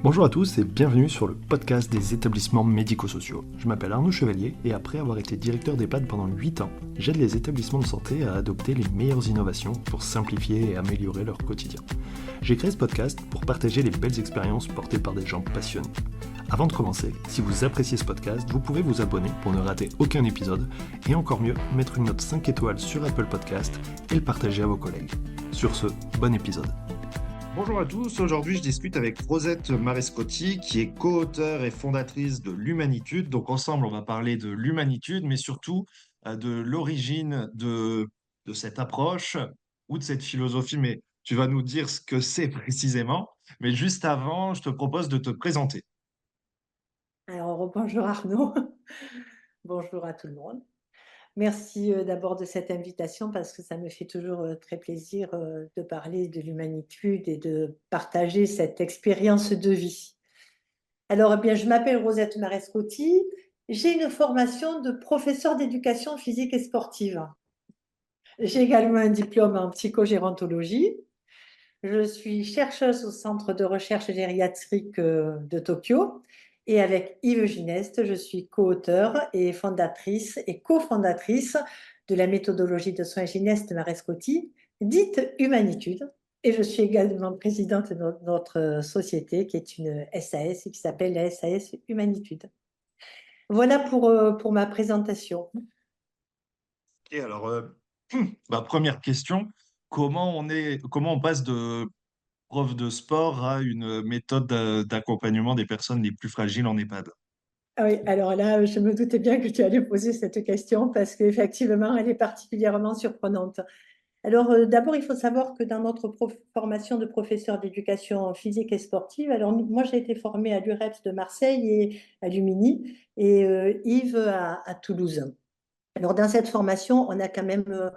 Bonjour à tous et bienvenue sur le podcast des établissements médico-sociaux. Je m'appelle Arnaud Chevalier et après avoir été directeur d'EHPAD pendant 8 ans, j'aide les établissements de santé à adopter les meilleures innovations pour simplifier et améliorer leur quotidien. J'ai créé ce podcast pour partager les belles expériences portées par des gens passionnés. Avant de commencer, si vous appréciez ce podcast, vous pouvez vous abonner pour ne rater aucun épisode et encore mieux, mettre une note 5 étoiles sur Apple Podcast et le partager à vos collègues. Sur ce, bon épisode. Bonjour à tous, aujourd'hui je discute avec Rosette Marescotti qui est co-auteure et fondatrice de l'Humanitude. Donc ensemble on va parler de l'Humanitude mais surtout de l'origine de cette approche ou de cette philosophie, mais tu vas nous dire ce que c'est précisément. Mais juste avant, je te propose de te présenter. Alors, bonjour Arnaud, bonjour à tout le monde. Merci d'abord de cette invitation parce que ça me fait toujours très plaisir de parler de l'humanitude et de partager cette expérience de vie. Alors, eh bien, je m'appelle Rosette Marescotti, j'ai une formation de professeur d'éducation physique et sportive. J'ai également un diplôme en psychogérontologie. Je suis chercheuse au Centre de recherche gériatrique de Tokyo et avec Yves Gineste, je suis co-auteure et fondatrice et cofondatrice de la méthodologie de soins Gineste Marescotti, dite Humanitude. Et je suis également présidente de notre société qui est une SAS et qui s'appelle la SAS Humanitude. Voilà pour ma présentation. Et alors, première question, comment on passe de prof de sport à une méthode d'accompagnement des personnes les plus fragiles en EHPAD? Ah oui, alors là, je me doutais bien que tu allais poser cette question parce qu'effectivement, elle est particulièrement surprenante. Alors, d'abord, il faut savoir que dans notre formation de professeur d'éducation physique et sportive, alors moi, j'ai été formée à l'UREPS de Marseille et à l'UMINI et Yves à Toulouse. Alors, dans cette formation, on a quand même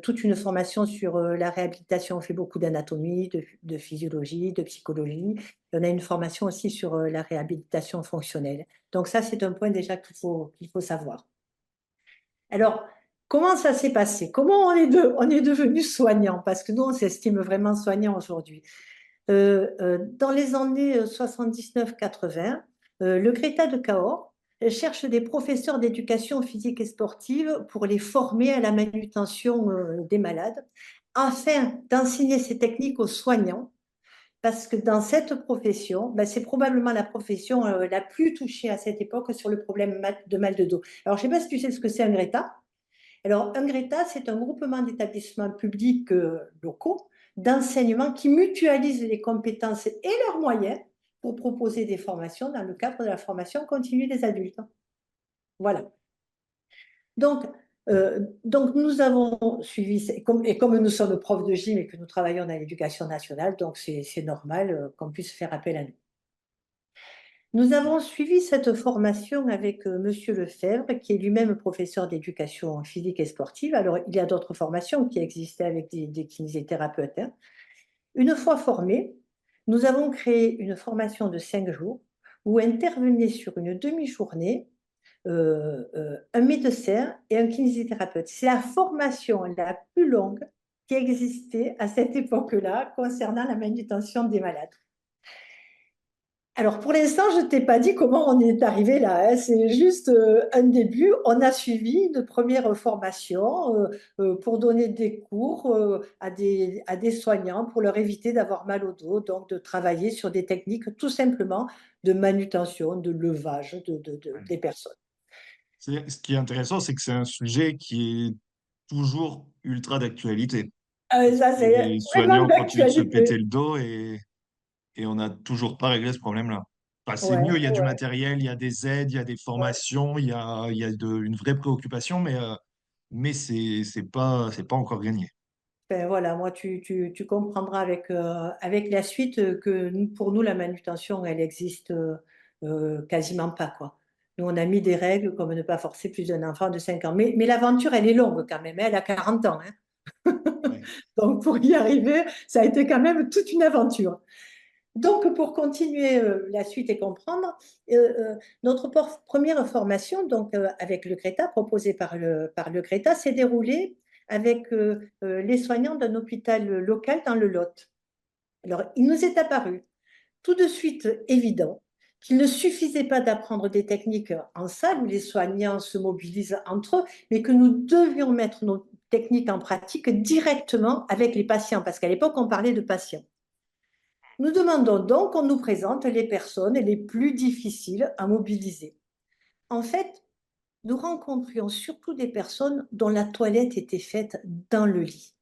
toute une formation sur la réhabilitation. On fait beaucoup d'anatomie, de physiologie, de psychologie. Et on a une formation aussi sur la réhabilitation fonctionnelle. Donc ça, c'est un point déjà qu'il faut savoir. Alors, comment ça s'est passé? Comment on est devenu soignant? Parce que nous, on s'estime vraiment soignant aujourd'hui. Dans les années 79-80, le Greta de Cahors cherche des professeurs d'éducation physique et sportive pour les former à la manutention des malades, afin d'enseigner ces techniques aux soignants, parce que dans cette profession, ben, c'est probablement la profession la plus touchée à cette époque sur le problème de mal de dos. Alors, je ne sais pas si tu sais ce que c'est un Greta. Alors, un Greta, c'est un groupement d'établissements publics locaux d'enseignement qui mutualisent les compétences et leurs moyens pour proposer des formations dans le cadre de la formation continue des adultes. Voilà. Donc nous avons suivi, et comme nous sommes profs de gym et que nous travaillons dans l'éducation nationale, donc c'est normal qu'on puisse faire appel à nous. Nous avons suivi cette formation avec Monsieur Lefebvre, qui est lui-même professeur d'éducation physique et sportive. Alors, il y a d'autres formations qui existaient avec des kinésithérapeutes, hein. Une fois formés, nous avons créé une formation de 5 jours où intervenaient sur une demi-journée un médecin et un kinésithérapeute. C'est la formation la plus longue qui existait à cette époque-là concernant la manutention des malades. Alors, pour l'instant, je ne t'ai pas dit comment on est arrivé là, hein. C'est juste un début. On a suivi une première formation pour donner des cours à des soignants pour leur éviter d'avoir mal au dos, donc de travailler sur des techniques tout simplement de manutention, de levage des personnes. Ce qui est intéressant, c'est que c'est un sujet qui est toujours ultra d'actualité. Parce Ça, que c'est les vraiment soignants continuent de se péter d'actualité. le dos et on n'a toujours pas réglé ce problème-là. Enfin, c'est Ouais, mieux, il y a du ouais, matériel, il y a des aides, il y a des ouais. formations, une vraie préoccupation, mais c'est pas encore gagné. Ben voilà, moi, tu comprendras avec la suite que pour nous, la manutention, elle existe quasiment pas, quoi. Nous, on a mis des règles comme ne pas forcer plus d'un enfant de 5 ans. Mais l'aventure, elle est longue quand même, hein. Elle a 40 ans, hein. Ouais. Donc, pour y arriver, ça a été quand même toute une aventure. Donc, pour continuer la suite et comprendre, notre première formation, donc avec le CRETA, proposée par le CRETA, s'est déroulée avec les soignants d'un hôpital local dans le Lot. Alors, il nous est apparu tout de suite évident qu'il ne suffisait pas d'apprendre des techniques en salle où les soignants se mobilisent entre eux, mais que nous devions mettre nos techniques en pratique directement avec les patients, parce qu'à l'époque, on parlait de patients. Nous demandons donc qu'on nous présente les personnes les plus difficiles à mobiliser. En fait, nous rencontrions surtout des personnes dont la toilette était faite dans le lit.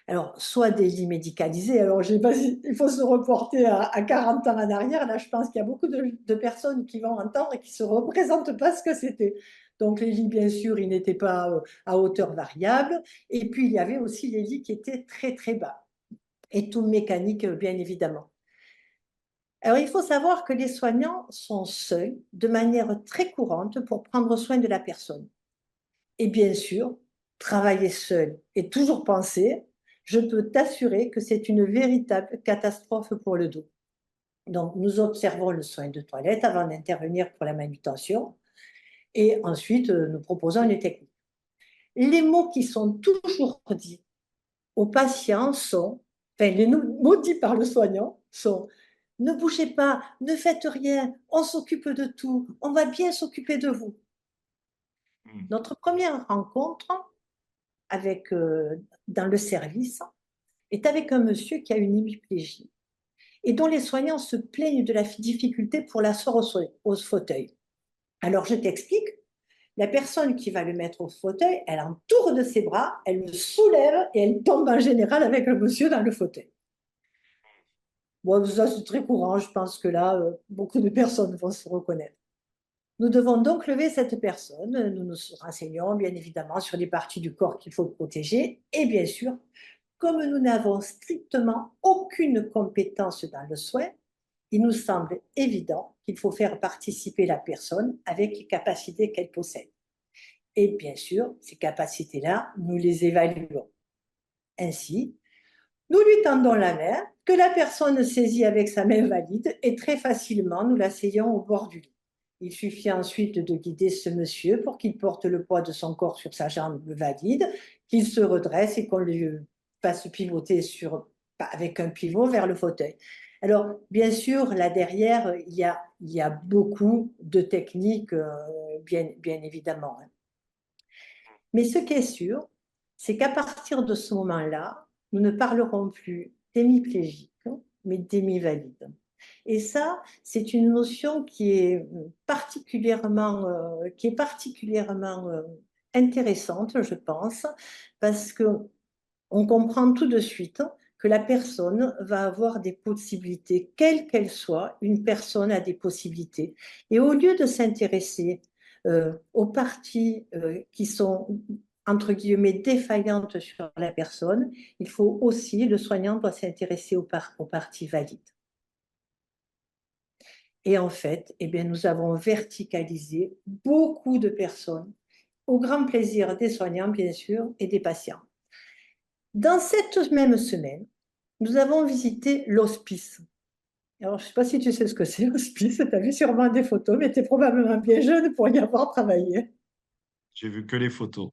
Alors, soit des lits médicalisés, alors je sais pas si il faut se reporter à 40 ans en arrière, là je pense qu'il y a beaucoup de personnes qui vont entendre et qui ne se représentent pas ce que c'était. Donc les lits, bien sûr, ils n'étaient pas à hauteur variable, et puis il y avait aussi les lits qui étaient très très bas, et tout mécanique, bien évidemment. Alors, il faut savoir que les soignants sont seuls de manière très courante pour prendre soin de la personne. Et bien sûr, travailler seul et toujours penser, je peux t'assurer que c'est une véritable catastrophe pour le dos. Donc, nous observons le soin de toilette avant d'intervenir pour la manutention et ensuite, nous proposons les techniques. Les mots qui sont toujours dits aux patients sont, enfin, les mots dits par le soignant sont ne bougez pas, ne faites rien, on s'occupe de tout, on va bien s'occuper de vous. Notre première rencontre avec, dans le service est avec un monsieur qui a une hémiplégie et dont les soignants se plaignent de la difficulté pour l'asseoir au fauteuil. Alors je t'explique, la personne qui va le mettre au fauteuil, elle entoure de ses bras, elle le soulève et elle tombe en général avec le monsieur dans le fauteuil. Bon, ça c'est très courant, je pense que là, beaucoup de personnes vont se reconnaître. Nous devons donc lever cette personne, nous nous renseignons bien évidemment sur les parties du corps qu'il faut protéger et bien sûr, comme nous n'avons strictement aucune compétence dans le soin, il nous semble évident qu'il faut faire participer la personne avec les capacités qu'elle possède. Et bien sûr, ces capacités-là, nous les évaluons. Ainsi, nous lui tendons la main, que la personne saisit avec sa main valide et très facilement, nous l'asseyons au bord du lit. Il suffit ensuite de guider ce monsieur pour qu'il porte le poids de son corps sur sa jambe valide, qu'il se redresse et qu'on lui fasse pivoter avec un pivot vers le fauteuil. Alors, bien sûr, là derrière, il y a beaucoup de techniques, bien évidemment. Mais ce qui est sûr, c'est qu'à partir de ce moment-là, nous ne parlerons plus d'hémiplégique, mais d'hémivalides. Et ça, c'est une notion qui est particulièrement intéressante, je pense, parce qu'on comprend tout de suite que la personne va avoir des possibilités, quelle qu'elle soit, une personne a des possibilités. Et au lieu de s'intéresser aux parties qui sont entre guillemets défaillantes sur la personne, il faut aussi, le soignant doit s'intéresser aux parties valides. Et en fait, eh bien, nous avons verticalisé beaucoup de personnes, au grand plaisir des soignants, bien sûr, et des patients. Dans cette même semaine, nous avons visité l'hospice. Alors, je ne sais pas si tu sais ce que c'est, l'hospice. Tu as vu sûrement des photos, mais tu es probablement bien jeune pour y avoir travaillé. J'ai vu que les photos.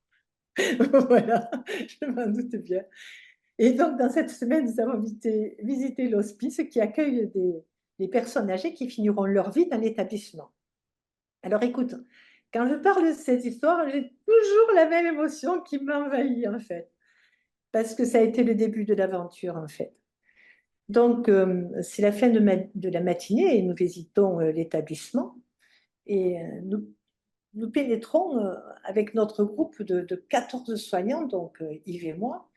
Voilà, je m'en doute bien. Et donc, dans cette semaine, nous avons visité l'hospice qui accueille des personnes âgées qui finiront leur vie dans l'établissement. Alors, écoute, quand je parle de cette histoire, j'ai toujours la même émotion qui m'envahit, en fait, parce que ça a été le début de l'aventure, en fait. Donc, c'est la fin de la matinée et nous visitons l'établissement et nous pénétrons avec notre groupe de 14 soignants, donc Yves et moi,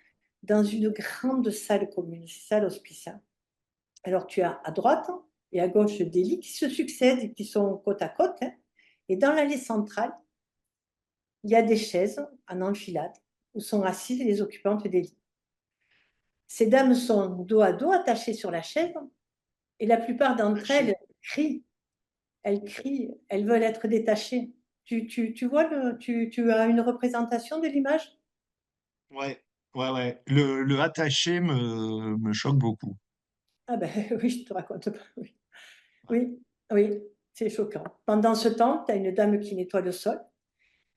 dans une grande salle commune, une salle hospiciale. Alors, tu as à droite et à gauche des lits qui se succèdent et qui sont côte à côte. Hein, et dans l'allée centrale, il y a des chaises en enfilade où sont assises les occupantes des lits. Ces dames sont dos à dos attachées sur la chaise et la plupart d'entre elles crient. Elles crient, elles veulent être détachées. Tu vois, tu as une représentation de l'image? Ouais, ouais. Le attaché me choque beaucoup. Ah ben oui, je te raconte pas. Oui, Ouais. oui, oui, c'est choquant. Pendant ce temps, tu as une dame qui nettoie le sol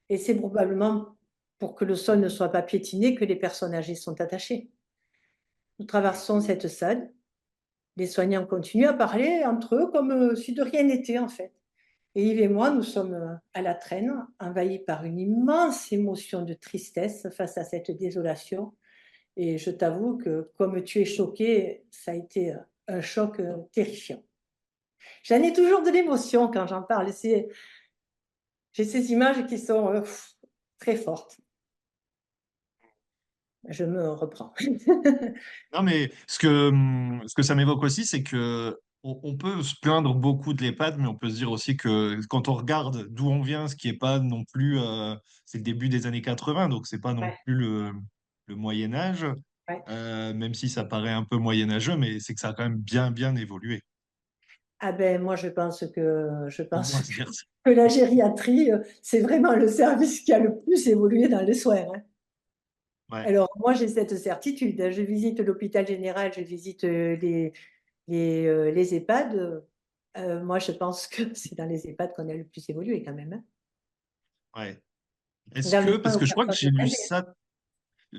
et c'est probablement pour que le sol ne soit pas piétiné que les personnes âgées sont attachées. Nous traversons cette salle les soignants continuent à parler entre eux comme si de rien n'était, en fait. Et Yves et moi, nous sommes à la traîne, envahis par une immense émotion de tristesse face à cette désolation. Et je t'avoue que, comme tu es choqué, ça a été un choc terrifiant. J'en ai toujours de l'émotion quand j'en parle. J'ai ces images qui sont très fortes. Je me reprends. Non, mais ce que ça m'évoque aussi, c'est que on peut se plaindre beaucoup de l'EHPAD, mais on peut se dire aussi que quand on regarde d'où on vient, ce qui est pas non plus, c'est le début des années 80, donc c'est pas non Ouais, plus le Moyen Âge, ouais. même si ça paraît un peu moyenâgeux, mais c'est que ça a quand même bien évolué. Ah ben moi je Au pense moins se dire ça. que la gériatrie c'est vraiment le service qui a le plus évolué dans les soins, hein. Ouais, Alors moi j'ai cette certitude, hein. Je visite l'hôpital général, je visite les EHPAD. Moi je pense que c'est dans les EHPAD qu'on a le plus évolué quand même, hein. ouais. Est-ce Dans le que, soin parce aux que je crois que personnes j'ai lu âgées, hein. ça.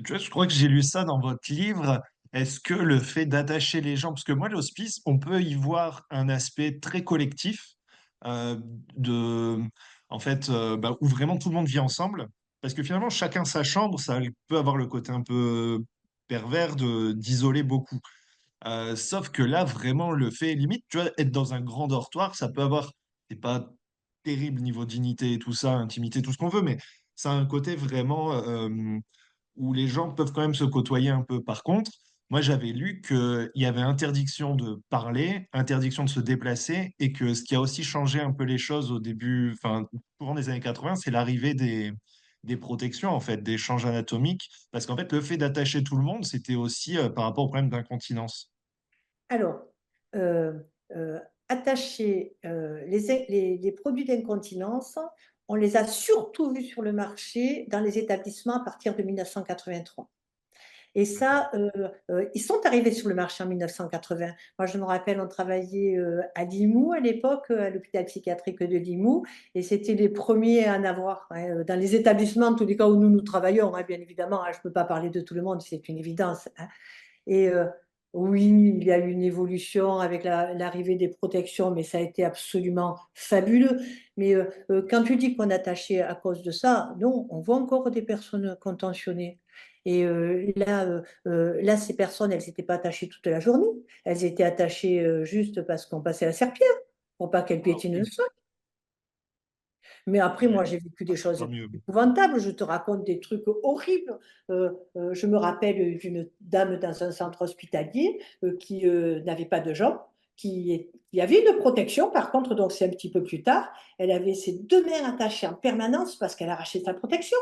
Tu vois, je crois que j'ai lu ça dans votre livre. Est-ce que le fait d'attacher les gens, parce que moi, l'hospice, on peut y voir un aspect très collectif, euh, de, en fait, où vraiment tout le monde vit ensemble, parce que finalement, chacun sa chambre, ça peut avoir le côté un peu pervers de d'isoler beaucoup. Sauf que là, vraiment, le fait limite, tu vois, être dans un grand dortoir, ça peut avoir, c'est pas terrible niveau dignité et tout ça, intimité, tout ce qu'on veut, mais ça a un côté vraiment où les gens peuvent quand même se côtoyer un peu. Par contre, moi, j'avais lu qu'il y avait interdiction de parler, interdiction de se déplacer, et que ce qui a aussi changé un peu les choses au début, enfin, courant des années 80, c'est l'arrivée des protections, en fait, des changes anatomiques, parce qu'en fait, le fait d'attacher tout le monde, c'était aussi par rapport au problème d'incontinence. Alors, euh, euh, attacher les produits d'incontinence, on les a surtout vus sur le marché dans les établissements à partir de 1983. Et D'accord. ça, ils sont arrivés sur le marché en 1980. Moi, je me rappelle, on travaillait à Limoux à l'époque, à l'hôpital psychiatrique de Limoux, et c'était les premiers à en avoir, hein, dans les établissements, en tous les cas où nous travaillons, hein, bien évidemment, hein, je ne peux pas parler de tout le monde, c'est une évidence, hein. Et oui, il y a eu une évolution avec l'arrivée des protections, mais ça a été absolument fabuleux. Mais quand tu dis qu'on est attaché à cause de ça, non, on voit encore des personnes contentionnées. Et là, ces personnes, elles n'étaient pas attachées toute la journée. Elles étaient attachées juste parce qu'on passait la serpillère, pour pas qu'elles Ah, piétinent le ok. sol. Mais après, moi, Ouais. j'ai vécu des Ah, bah, choses tant mieux. épouvantables. Je te raconte des trucs horribles. Je me rappelle d'une dame dans un centre hospitalier qui n'avait pas de jambes, qui avait une protection. Par contre, donc c'est un petit peu plus tard, elle avait ses deux mains attachées en permanence parce qu'elle arrachait sa protection.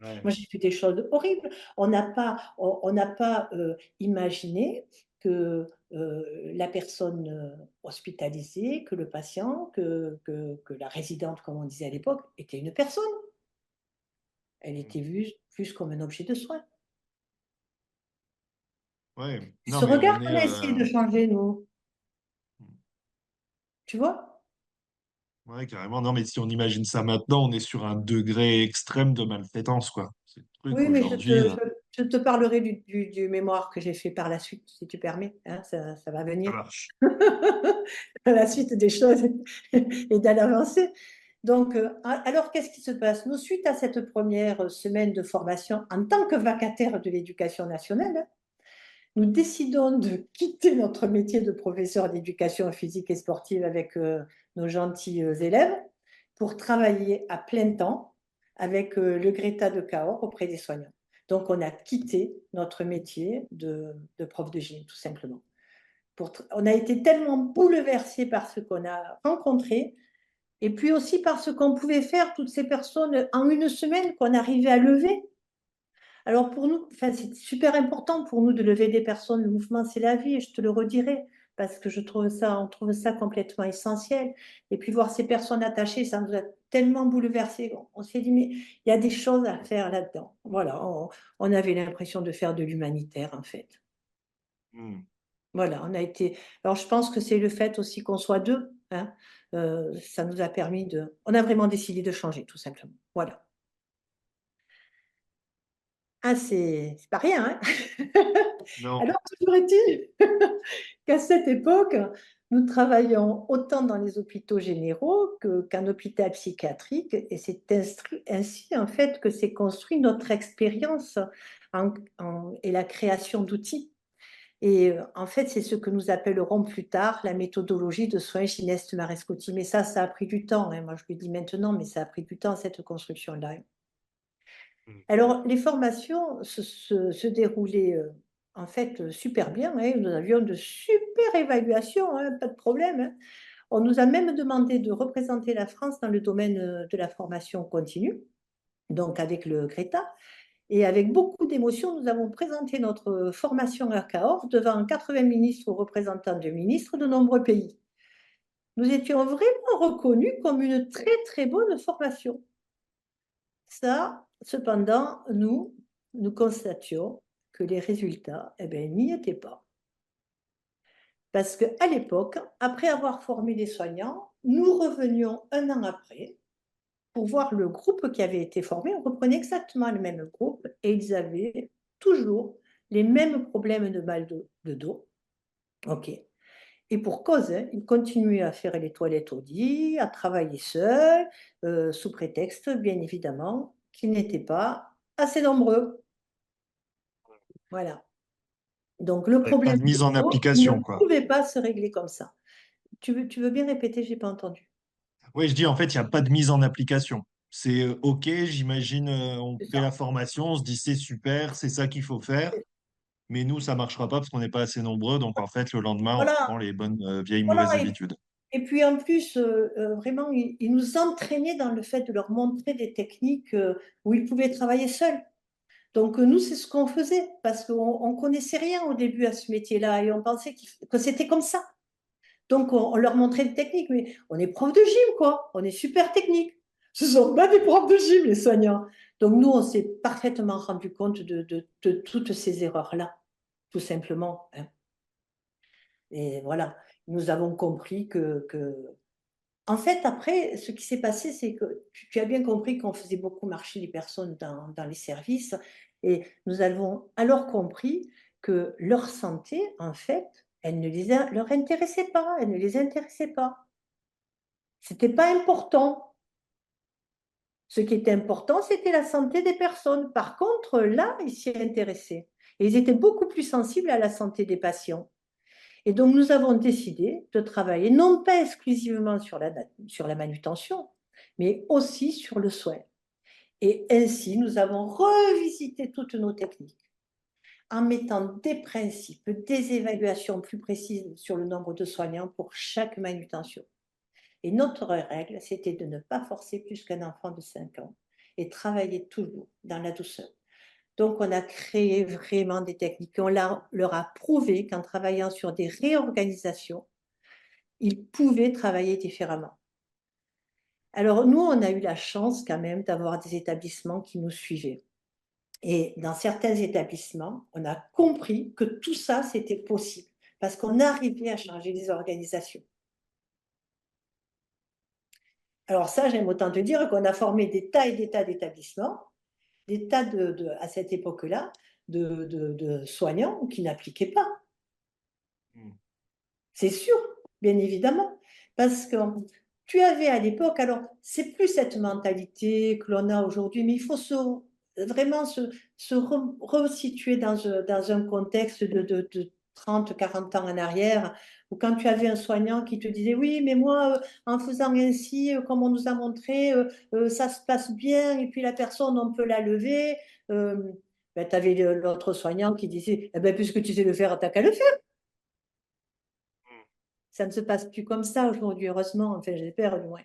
Ouais. Moi, j'ai vu des choses horribles. On n'a pas imaginé que la personne hospitalisée, que le patient, que la résidente, comme on disait à l'époque, était une personne. Elle était vue plus comme un objet de soin. Ouais. C'est Non, ce mais regard on est. qu'on a essayé de changer, nous. Tu vois? Ouais, carrément. Non, mais si on imagine ça maintenant, on est sur un degré extrême de maltraitance, quoi. C'est le truc Oui, mais aujourd'hui. je te parlerai du mémoire que j'ai fait par la suite, si tu permets, hein, ça va Ça venir. marche. À la suite des choses et dans l'avancée. Donc, alors, qu'est-ce qui se passe? Nous, suite à cette première semaine de formation en tant que vacataire de l'éducation nationale, nous décidons de quitter notre métier de professeur d'éducation physique et sportive avec nos gentils élèves pour travailler à plein temps avec le Greta de Cahors auprès des soignants. Donc, on a quitté notre métier de prof de gym, tout simplement. On a été tellement bouleversés par ce qu'on a rencontré et puis aussi par ce qu'on pouvait faire toutes ces personnes en une semaine qu'on arrivait à lever. Alors pour nous, enfin, c'est super important pour nous de lever des personnes. Le mouvement, c'est la vie, et je te le redirai, parce que on trouve ça complètement essentiel. Et puis voir ces personnes attachées, ça nous a tellement bouleversés. On s'est dit, mais il y a des choses à faire là-dedans. Voilà, on avait l'impression de faire de l'humanitaire, en fait. Hmm. Voilà, on a été. Alors, je pense que c'est le fait aussi qu'on soit deux, hein, ça nous a permis de. On a vraiment décidé de changer, tout simplement. Voilà. Ah, c'est pas rien, hein? Non. Alors, toujours est-il qu'à cette époque, nous travaillions autant dans les hôpitaux généraux qu'un hôpital psychiatrique, et c'est ainsi en fait que s'est construit notre expérience et la création d'outils. Et en fait, c'est ce que nous appellerons plus tard la méthodologie de soins Gineste Marescotti. Mais ça a pris du temps, hein. Moi, je le dis maintenant, mais ça a pris du temps, cette construction-là. Mm. Alors, les formations se déroulaient en fait super bien, hein. Nous avions de super évaluations, hein, pas de problème, hein. On nous a même demandé de représenter la France dans le domaine de la formation continue, donc avec le Greta. Et avec beaucoup d'émotion, nous avons présenté notre formation à Cahors devant 80 ministres ou représentants de ministres de nombreux pays. Nous étions vraiment reconnus comme une très très bonne formation. Ça, cependant, nous constations que les résultats, eh bien, n'y étaient pas. Parce qu'à l'époque, après avoir formé les soignants, nous revenions un an après pour voir le groupe qui avait été formé. On reprenait exactement le même groupe et ils avaient toujours les mêmes problèmes de mal de dos. OK. Et pour cause, hein, ils continuaient à faire les toilettes au lit, à travailler seuls, sous prétexte, bien évidemment, qu'ils n'étaient pas assez nombreux. Voilà. Donc le Ouais, pas problème de mise de en dos ne application, quoi. pouvait pas se régler comme ça. Tu veux bien répéter? J'ai pas entendu. Oui, je dis en fait, il n'y a pas de mise en application. C'est OK, j'imagine, on C'est fait la ça. formation, on se dit c'est super, c'est ça qu'il faut faire, mais nous, ça marchera pas parce qu'on n'est pas assez nombreux. Donc en fait, le lendemain, on Voilà, reprend les bonnes vieilles voilà. mauvaises habitudes. Et puis en plus, vraiment, ils nous entraînaient dans le fait de leur montrer des techniques où ils pouvaient travailler seuls. Donc nous, c'est ce qu'on faisait parce qu'on ne connaissait rien au début à ce métier-là et on pensait que c'était comme ça. Donc on leur montrait des techniques, mais on est prof de gym, quoi. On est super technique. Ce ne sont pas des profs de gym, les soignants. Donc nous, on s'est parfaitement rendu compte de toutes ces erreurs-là, tout simplement, hein. Et voilà, nous avons compris en fait, après, ce qui s'est passé, c'est que tu as bien compris qu'on faisait beaucoup marcher les personnes dans les services et nous avons alors compris que leur santé, en fait, elle ne leur intéressait pas, elle ne les intéressait pas. C'était pas important. Ce qui était important, c'était la santé des personnes. Par contre, là, ils s'y intéressaient. Et ils étaient beaucoup plus sensibles à la santé des patients. Et donc, nous avons décidé de travailler non pas exclusivement sur la manutention, mais aussi sur le soin. Et ainsi, nous avons revisité toutes nos techniques en mettant des principes, des évaluations plus précises sur le nombre de soignants pour chaque manutention. Et notre règle, c'était de ne pas forcer plus qu'un enfant de 5 ans et travailler toujours dans la douceur. Donc, on a créé vraiment des techniques. On leur a prouvé qu'en travaillant sur des réorganisations, ils pouvaient travailler différemment. Alors, nous, on a eu la chance quand même d'avoir des établissements qui nous suivaient. Et dans certains établissements, on a compris que tout ça, c'était possible parce qu'on arrivait à changer les organisations. Alors ça, j'aime autant te dire qu'on a formé des tas et des tas d'établissements, des tas à cette époque-là, de soignants qui n'appliquaient pas. Mm. C'est sûr, bien évidemment. Parce que tu avais à l'époque, alors c'est plus cette mentalité que l'on a aujourd'hui, mais il faut vraiment se resituer dans un contexte de 30, 40 ans en arrière, où quand tu avais un soignant qui te disait, oui, mais moi, en faisant ainsi, comme on nous a montré, ça se passe bien, et puis la personne, on peut la lever. Ben, tu avais l'autre soignant qui disait, eh ben, puisque tu sais le faire, t'as qu'à le faire. Ça ne se passe plus comme ça aujourd'hui, heureusement, enfin j'espère du moins.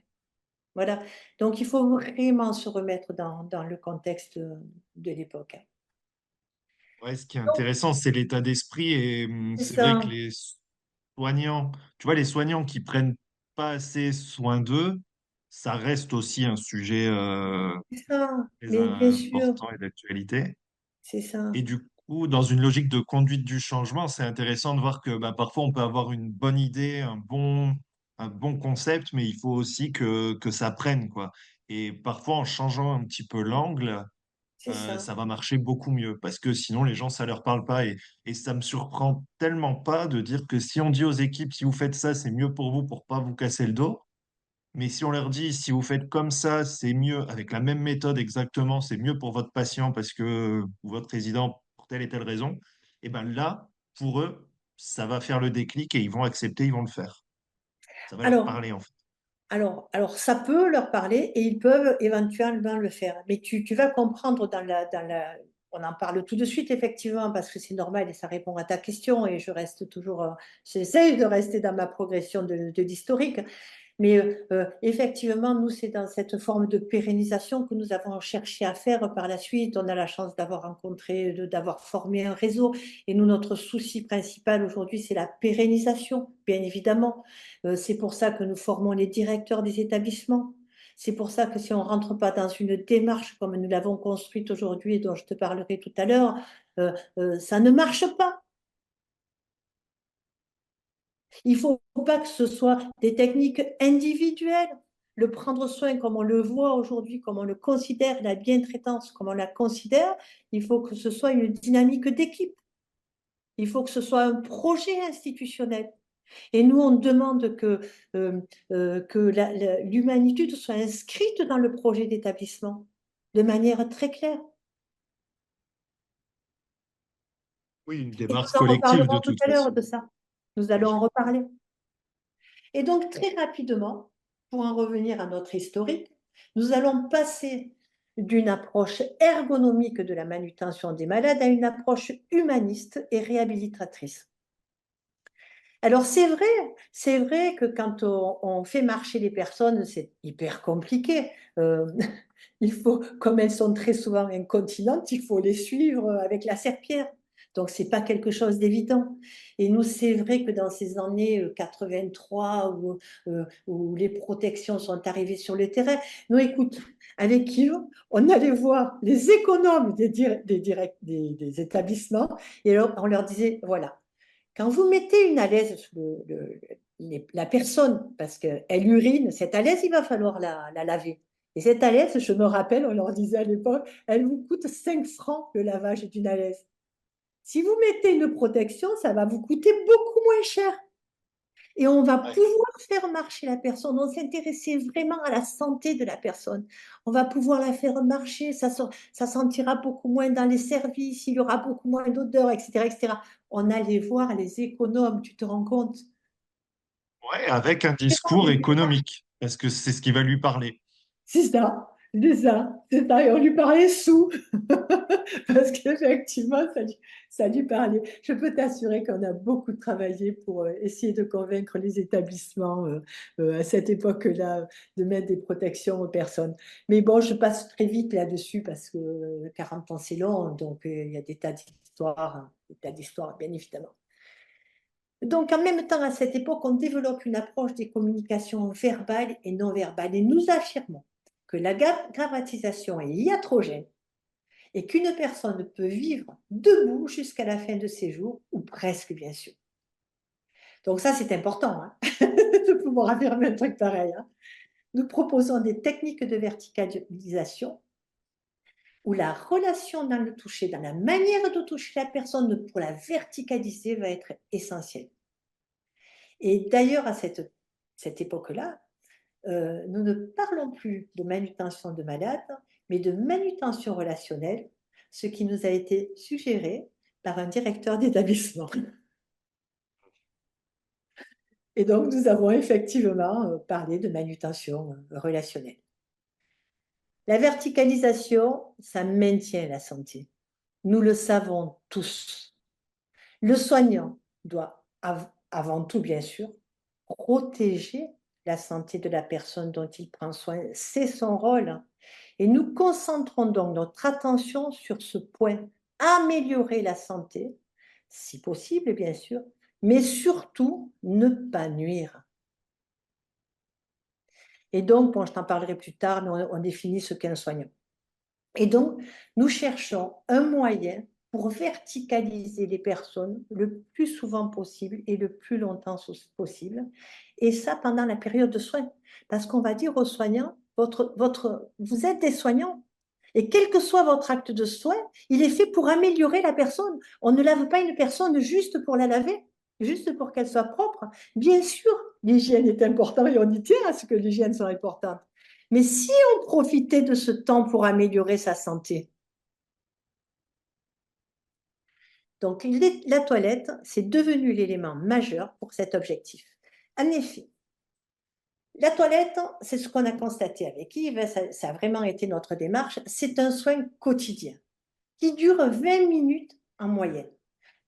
Voilà. Donc il faut vraiment se remettre dans le contexte de l'époque, hein. Ouais, ce qui est Donc, intéressant, c'est l'état d'esprit et c'est c'est vrai que ça, les soignants, tu vois, les soignants qui prennent pas assez soin d'eux, ça reste aussi un sujet c'est ça. très Mais bien sûr, important et d'actualité. c'est ça. Et du coup, dans une logique de conduite du changement, c'est intéressant de voir que bah, parfois on peut avoir une bonne idée, un bon concept, mais il faut aussi que ça prenne, quoi. Et parfois, en changeant un petit peu l'angle, c'est ça. ça va marcher beaucoup mieux parce que sinon les gens ça leur parle pas et ça me surprend tellement pas de dire que si on dit aux équipes si vous faites ça c'est mieux pour vous pour pas vous casser le dos, mais si on leur dit si vous faites comme ça c'est mieux avec la même méthode exactement c'est mieux pour votre patient parce que ou votre résident pour telle et telle raison, et ben là pour eux ça va faire le déclic et ils vont accepter, ils vont le faire, ça va leur Alors, parler en fait. ça peut leur parler et ils peuvent éventuellement le faire. Mais tu vas comprendre on en parle tout de suite, effectivement, parce que c'est normal et ça répond à ta question et je reste toujours, j'essaye de rester dans ma progression de l'historique. Mais effectivement, nous, c'est dans cette forme de pérennisation que nous avons cherché à faire par la suite. On a la chance d'avoir rencontré, d'avoir formé un réseau. Et nous, notre souci principal aujourd'hui, c'est la pérennisation, bien évidemment. C'est pour ça que nous formons les directeurs des établissements. C'est pour ça que si on ne rentre pas dans une démarche comme nous l'avons construite aujourd'hui et dont je te parlerai tout à l'heure, ça ne marche pas. Il ne faut pas que ce soit des techniques individuelles. Le prendre soin comme on le voit aujourd'hui, comme on le considère, la bientraitance comme on la considère, il faut que ce soit une dynamique d'équipe. Il faut que ce soit un projet institutionnel. Et nous, on demande que l'humanitude soit inscrite dans le projet d'établissement de manière très claire. Oui, une Et démarche nous en collective de reparlerons tout toute à l'heure façon. de ça. Nous allons en reparler. Et donc, très rapidement, pour en revenir à notre historique, nous allons passer d'une approche ergonomique de la manutention des malades à une approche humaniste et réhabilitatrice. Alors, c'est vrai que quand on fait marcher les personnes, c'est hyper compliqué. Euh, il faut, comme elles sont très souvent incontinentes, il faut les suivre avec la serpillière. Donc, ce n'est pas quelque chose d'évident. Et nous, c'est vrai que dans ces années 83 où les protections sont arrivées sur le terrain, nous, écoute, avec Yves, on allait voir les économes des établissements et alors, on leur disait, voilà, quand vous mettez une alaise sur la personne, parce qu'elle urine, cette alaise, il va falloir la laver. Et cette alaise, je me rappelle, on leur disait à l'époque, elle vous coûte 5 francs le lavage d'une alaise. Si vous mettez une protection, ça va vous coûter beaucoup moins cher. Et on va Ouais. pouvoir faire marcher la personne. On s'intéressait vraiment à la santé de la personne. On va pouvoir la faire marcher. Ça sentira beaucoup moins dans les services. Il y aura beaucoup moins d'odeur, etc., etc. On allait voir les économes, tu te rends compte? Ouais, avec un discours économique, parce que c'est ce qui va lui parler. C'est ça, c'est ça, c'est ça. Et on lui parlait sous, parce qu'effectivement, ça lui parlait. Je peux t'assurer qu'on a beaucoup travaillé pour essayer de convaincre les établissements à cette époque-là de mettre des protections aux personnes. Mais bon, je passe très vite là-dessus parce que 40 ans, c'est long, donc il y a des tas d'histoires, bien évidemment. Donc, en même temps, à cette époque, on développe une approche des communications verbales et non verbales. Et nous affirmons que la grammatisation est iatrogène et qu'une personne peut vivre debout jusqu'à la fin de ses jours, ou presque, bien sûr. Donc ça, c'est important, hein, de pouvoir affirmer un truc pareil, hein. Nous proposons des techniques de verticalisation où la relation dans le toucher, dans la manière de toucher la personne pour la verticaliser va être essentielle. Et d'ailleurs, à cette époque-là, nous ne parlons plus de manutention de malades, mais de manutention relationnelle, ce qui nous a été suggéré par un directeur d'établissement. Et donc, nous avons effectivement parlé de manutention relationnelle. La verticalisation, ça maintient la santé. Nous le savons tous. Le soignant doit, avant tout, bien sûr, protéger la santé de la personne dont il prend soin. C'est son rôle. Et nous concentrons donc notre attention sur ce point, améliorer la santé, si possible, bien sûr, mais surtout ne pas nuire. Et donc, bon, je t'en parlerai plus tard, mais on définit ce qu'est un soignant. Et donc, nous cherchons un moyen pour verticaliser les personnes le plus souvent possible et le plus longtemps possible. Et ça, pendant la période de soins. Parce qu'on va dire aux soignants, vous êtes des soignants. Et quel que soit votre acte de soin, il est fait pour améliorer la personne. On ne lave pas une personne juste pour la laver, juste pour qu'elle soit propre. Bien sûr, l'hygiène est importante et on y tient à ce que l'hygiène soit importante. Mais si on profitait de ce temps pour améliorer sa santé, donc la toilette, c'est devenu l'élément majeur pour cet objectif. En effet, la toilette, c'est ce qu'on a constaté avec Yves, ça a vraiment été notre démarche, c'est un soin quotidien qui dure 20 minutes en moyenne.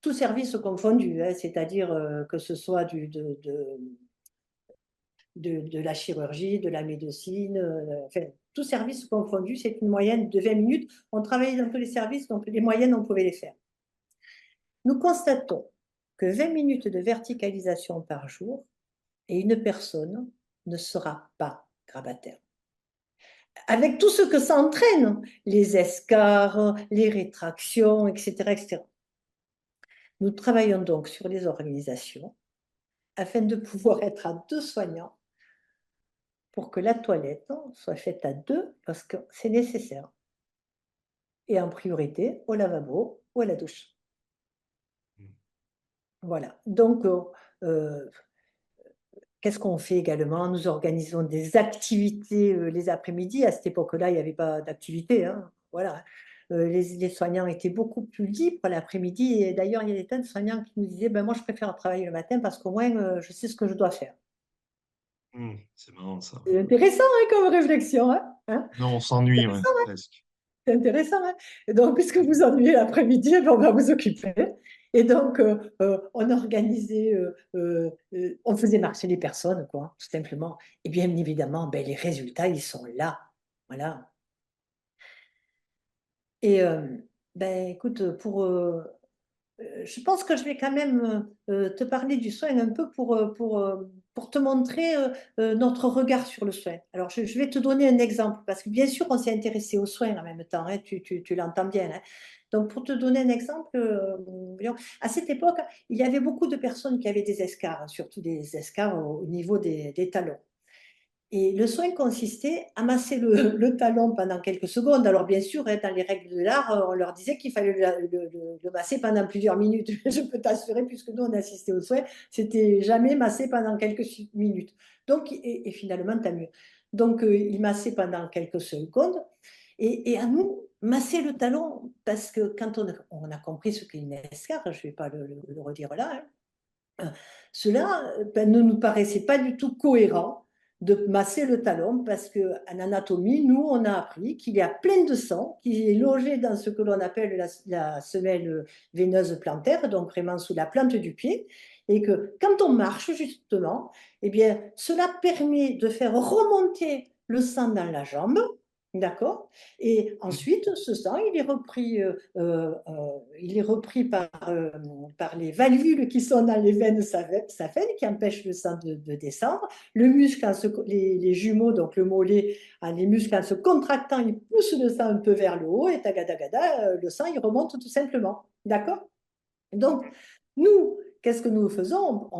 Tout service confondu, hein, c'est-à-dire que ce soit de la chirurgie, de la médecine, enfin, tout service confondu, c'est une moyenne de 20 minutes. On travaillait dans tous les services, donc les moyennes, on pouvait les faire. Nous constatons que 20 minutes de verticalisation par jour et une personne ne sera pas grabataire. Avec tout ce que ça entraîne, les escarres, les rétractions, etc., etc. Nous travaillons donc sur les organisations afin de pouvoir être à 2 soignants pour que la toilette soit faite à 2 parce que c'est nécessaire. Et en priorité au lavabo ou à la douche. Voilà. Donc, qu'est-ce qu'on fait également? Nous organisons des activités les après-midi. À cette époque-là, il n'y avait pas d'activité, hein. Voilà. Les soignants étaient beaucoup plus libres l'après-midi. Et d'ailleurs, il y a des tas de soignants qui nous disaient ben, moi, je préfère travailler le matin parce qu'au moins, je sais ce que je dois faire. C'est marrant ça. C'est intéressant hein, comme réflexion. Hein. Non, on s'ennuie, ouais, presque. C'est intéressant. Hein. Et donc, puisque vous ennuyez l'après-midi, on va vous occuper. Et donc, on organisait, on faisait marcher les personnes, quoi, tout simplement. Et bien évidemment, ben, les résultats, ils sont là. Voilà. Et ben, écoute, je pense que je vais quand même te parler du soin un peu pour te montrer notre regard sur le soin. Alors, je vais te donner un exemple, parce que bien sûr, on s'est intéressé aux soins en même temps, hein, tu l'entends bien. Hein. Donc, pour te donner un exemple, à cette époque, il y avait beaucoup de personnes qui avaient des escarres, surtout des escarres au niveau des talons. Et le soin consistait à masser le talon pendant quelques secondes. Alors bien sûr, hein, dans les règles de l'art, on leur disait qu'il fallait le masser pendant plusieurs minutes. Je peux t'assurer, puisque nous, on assistait aux soins, c'était jamais massé pendant quelques minutes. Donc, et finalement, tant mieux. Donc, il massait pendant quelques secondes. Et à nous, masser le talon, parce que quand on a compris ce qu'est une escarre, je ne vais pas le redire là, hein, cela ben, ne nous paraissait pas du tout cohérent de masser le talon parce qu'en anatomie, nous, on a appris qu'il y a plein de sang qui est logé dans ce que l'on appelle la semelle veineuse plantaire, donc vraiment sous la plante du pied, et que quand on marche justement, eh bien, cela permet de faire remonter le sang dans la jambe. D'accord. Et ensuite, ce sang, il est repris par les valvules qui sont dans les veines saphènes qui empêchent le sang de descendre. Le muscle, les jumeaux, donc le mollet, les muscles en se contractant, ils poussent le sang un peu vers le haut et tagadagada, le sang, il remonte tout simplement. D'accord? Donc, nous, qu'est-ce que nous faisons?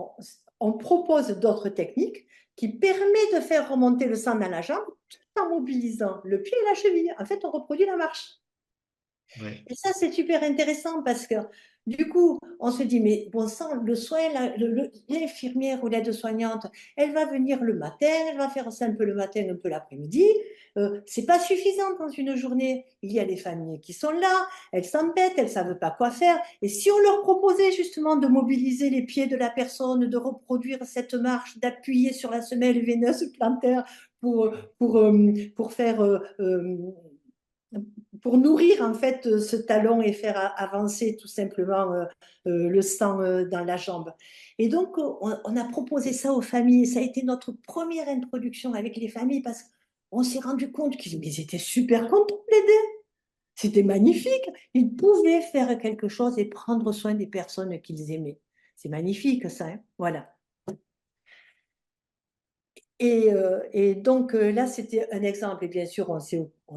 On propose d'autres techniques qui permettent de faire remonter le sang dans la jambe tout en mobilisant le pied et la cheville. En fait, on reproduit la marche. Ouais. Et ça, c'est super intéressant parce que du coup, on se dit, mais bon sang, le soin, l'infirmière ou l'aide-soignante, elle va venir le matin, elle va faire ça un peu le matin, un peu l'après-midi. C'est pas suffisant dans une journée. Il y a les familles qui sont là, elles s'embêtent, elles savent pas quoi faire. Et si on leur proposait justement de mobiliser les pieds de la personne, de reproduire cette marche, d'appuyer sur la semelle veineuse plantaire pour faire pour nourrir en fait ce talon et faire avancer tout simplement le sang dans la jambe. Et donc, on a proposé ça aux familles. Ça a été notre première introduction avec les familles parce qu'on s'est rendu compte qu'ils étaient super contents de l'aider. C'était magnifique. Ils pouvaient faire quelque chose et prendre soin des personnes qu'ils aimaient. C'est magnifique ça. Hein, voilà. Et donc là, c'était un exemple. Et bien sûr, on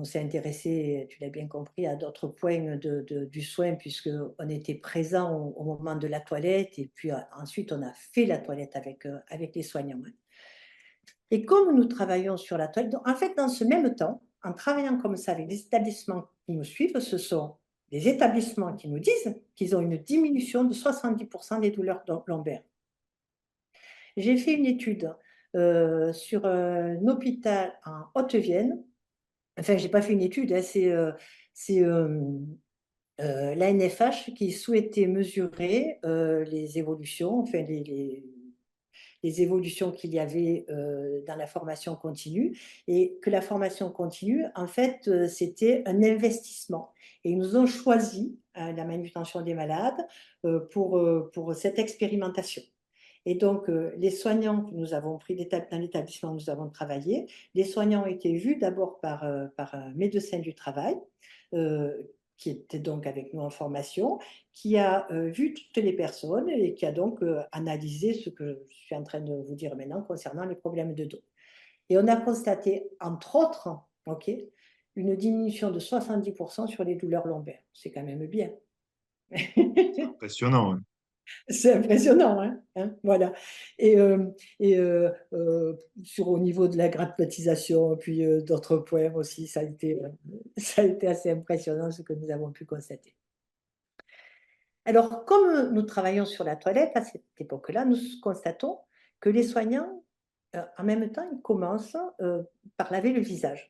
s'est intéressé, tu l'as bien compris, à d'autres points du soin, puisqu'on était présent au moment de la toilette. Et puis ensuite, on a fait la toilette avec les soignants. Et comme nous travaillons sur la toilette, en fait, dans ce même temps, en travaillant comme ça avec les établissements qui nous suivent, ce sont les établissements qui nous disent qu'ils ont une diminution de 70% des douleurs lombaires. J'ai fait une étude sur un hôpital en Haute-Vienne. Enfin, je n'ai pas fait une étude, hein, c'est l'ANFH qui souhaitait mesurer les évolutions, enfin les évolutions qu'il y avait dans la formation continue, et que la formation continue, en fait, c'était un investissement. Et ils nous ont choisi la manutention des malades pour cette expérimentation. Et donc, les soignants que nous avons pris dans l'établissement où nous avons travaillé, les soignants ont été vus d'abord par un médecin du travail, qui était donc avec nous en formation, qui a vu toutes les personnes et qui a donc analysé ce que je suis en train de vous dire maintenant concernant les problèmes de dos. Et on a constaté, entre autres, une diminution de 70% sur les douleurs lombaires. C'est quand même bien. Impressionnant. Ouais. C'est impressionnant, hein, voilà. Et, au niveau de la grappatisation, puis d'autres points aussi, ça a été assez impressionnant ce que nous avons pu constater. Alors, comme nous travaillons sur la toilette à cette époque-là, nous constatons que les soignants, en même temps, ils commencent par laver le visage.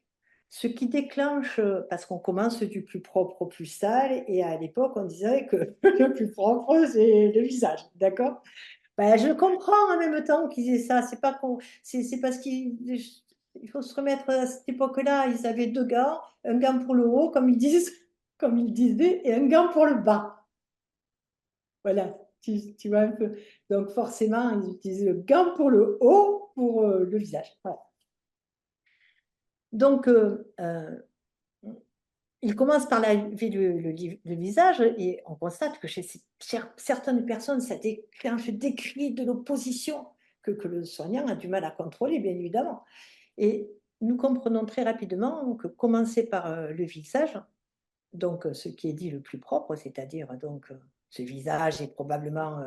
Ce qui déclenche, parce qu'on commence du plus propre au plus sale, et à l'époque, on disait que le plus propre, c'est le visage, d'accord? Ben, je comprends en même temps qu'ils aient ça, c'est parce qu'il faut se remettre à cette époque-là, ils avaient deux gants, un gant pour le haut, comme ils disent, comme ils disaient, et un gant pour le bas. Voilà, tu vois un peu. Donc forcément, ils utilisaient le gant pour le haut, pour le visage. Voilà. Donc, il commence par laver le visage et on constate que chez certaines personnes, ça déclenche des cris de l'opposition que le soignant a du mal à contrôler, bien évidemment. Et nous comprenons très rapidement que commencer par le visage, donc ce qui est dit le plus propre, c'est-à-dire donc ce visage est probablement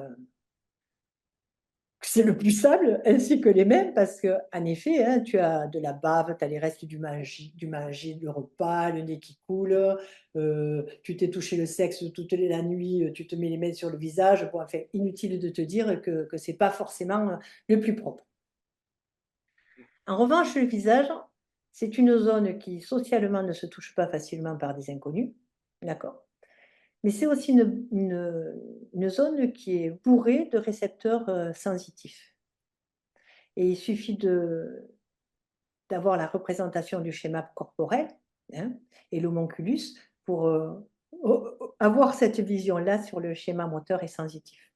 c'est le plus sable, ainsi que les mêmes, parce qu'en effet, hein, tu as de la bave, tu as les restes du manger, du repas, le nez qui coule, tu t'es touché le sexe toute la nuit, tu te mets les mains sur le visage. Bon, enfin, inutile de te dire que ce n'est pas forcément le plus propre. En revanche, le visage, c'est une zone qui socialement ne se touche pas facilement par des inconnus, d'accord? Mais c'est aussi une zone qui est bourrée de récepteurs sensitifs. Et il suffit d'avoir la représentation du schéma corporel, hein, et l'homonculus pour avoir cette vision-là sur le schéma moteur et sensitif.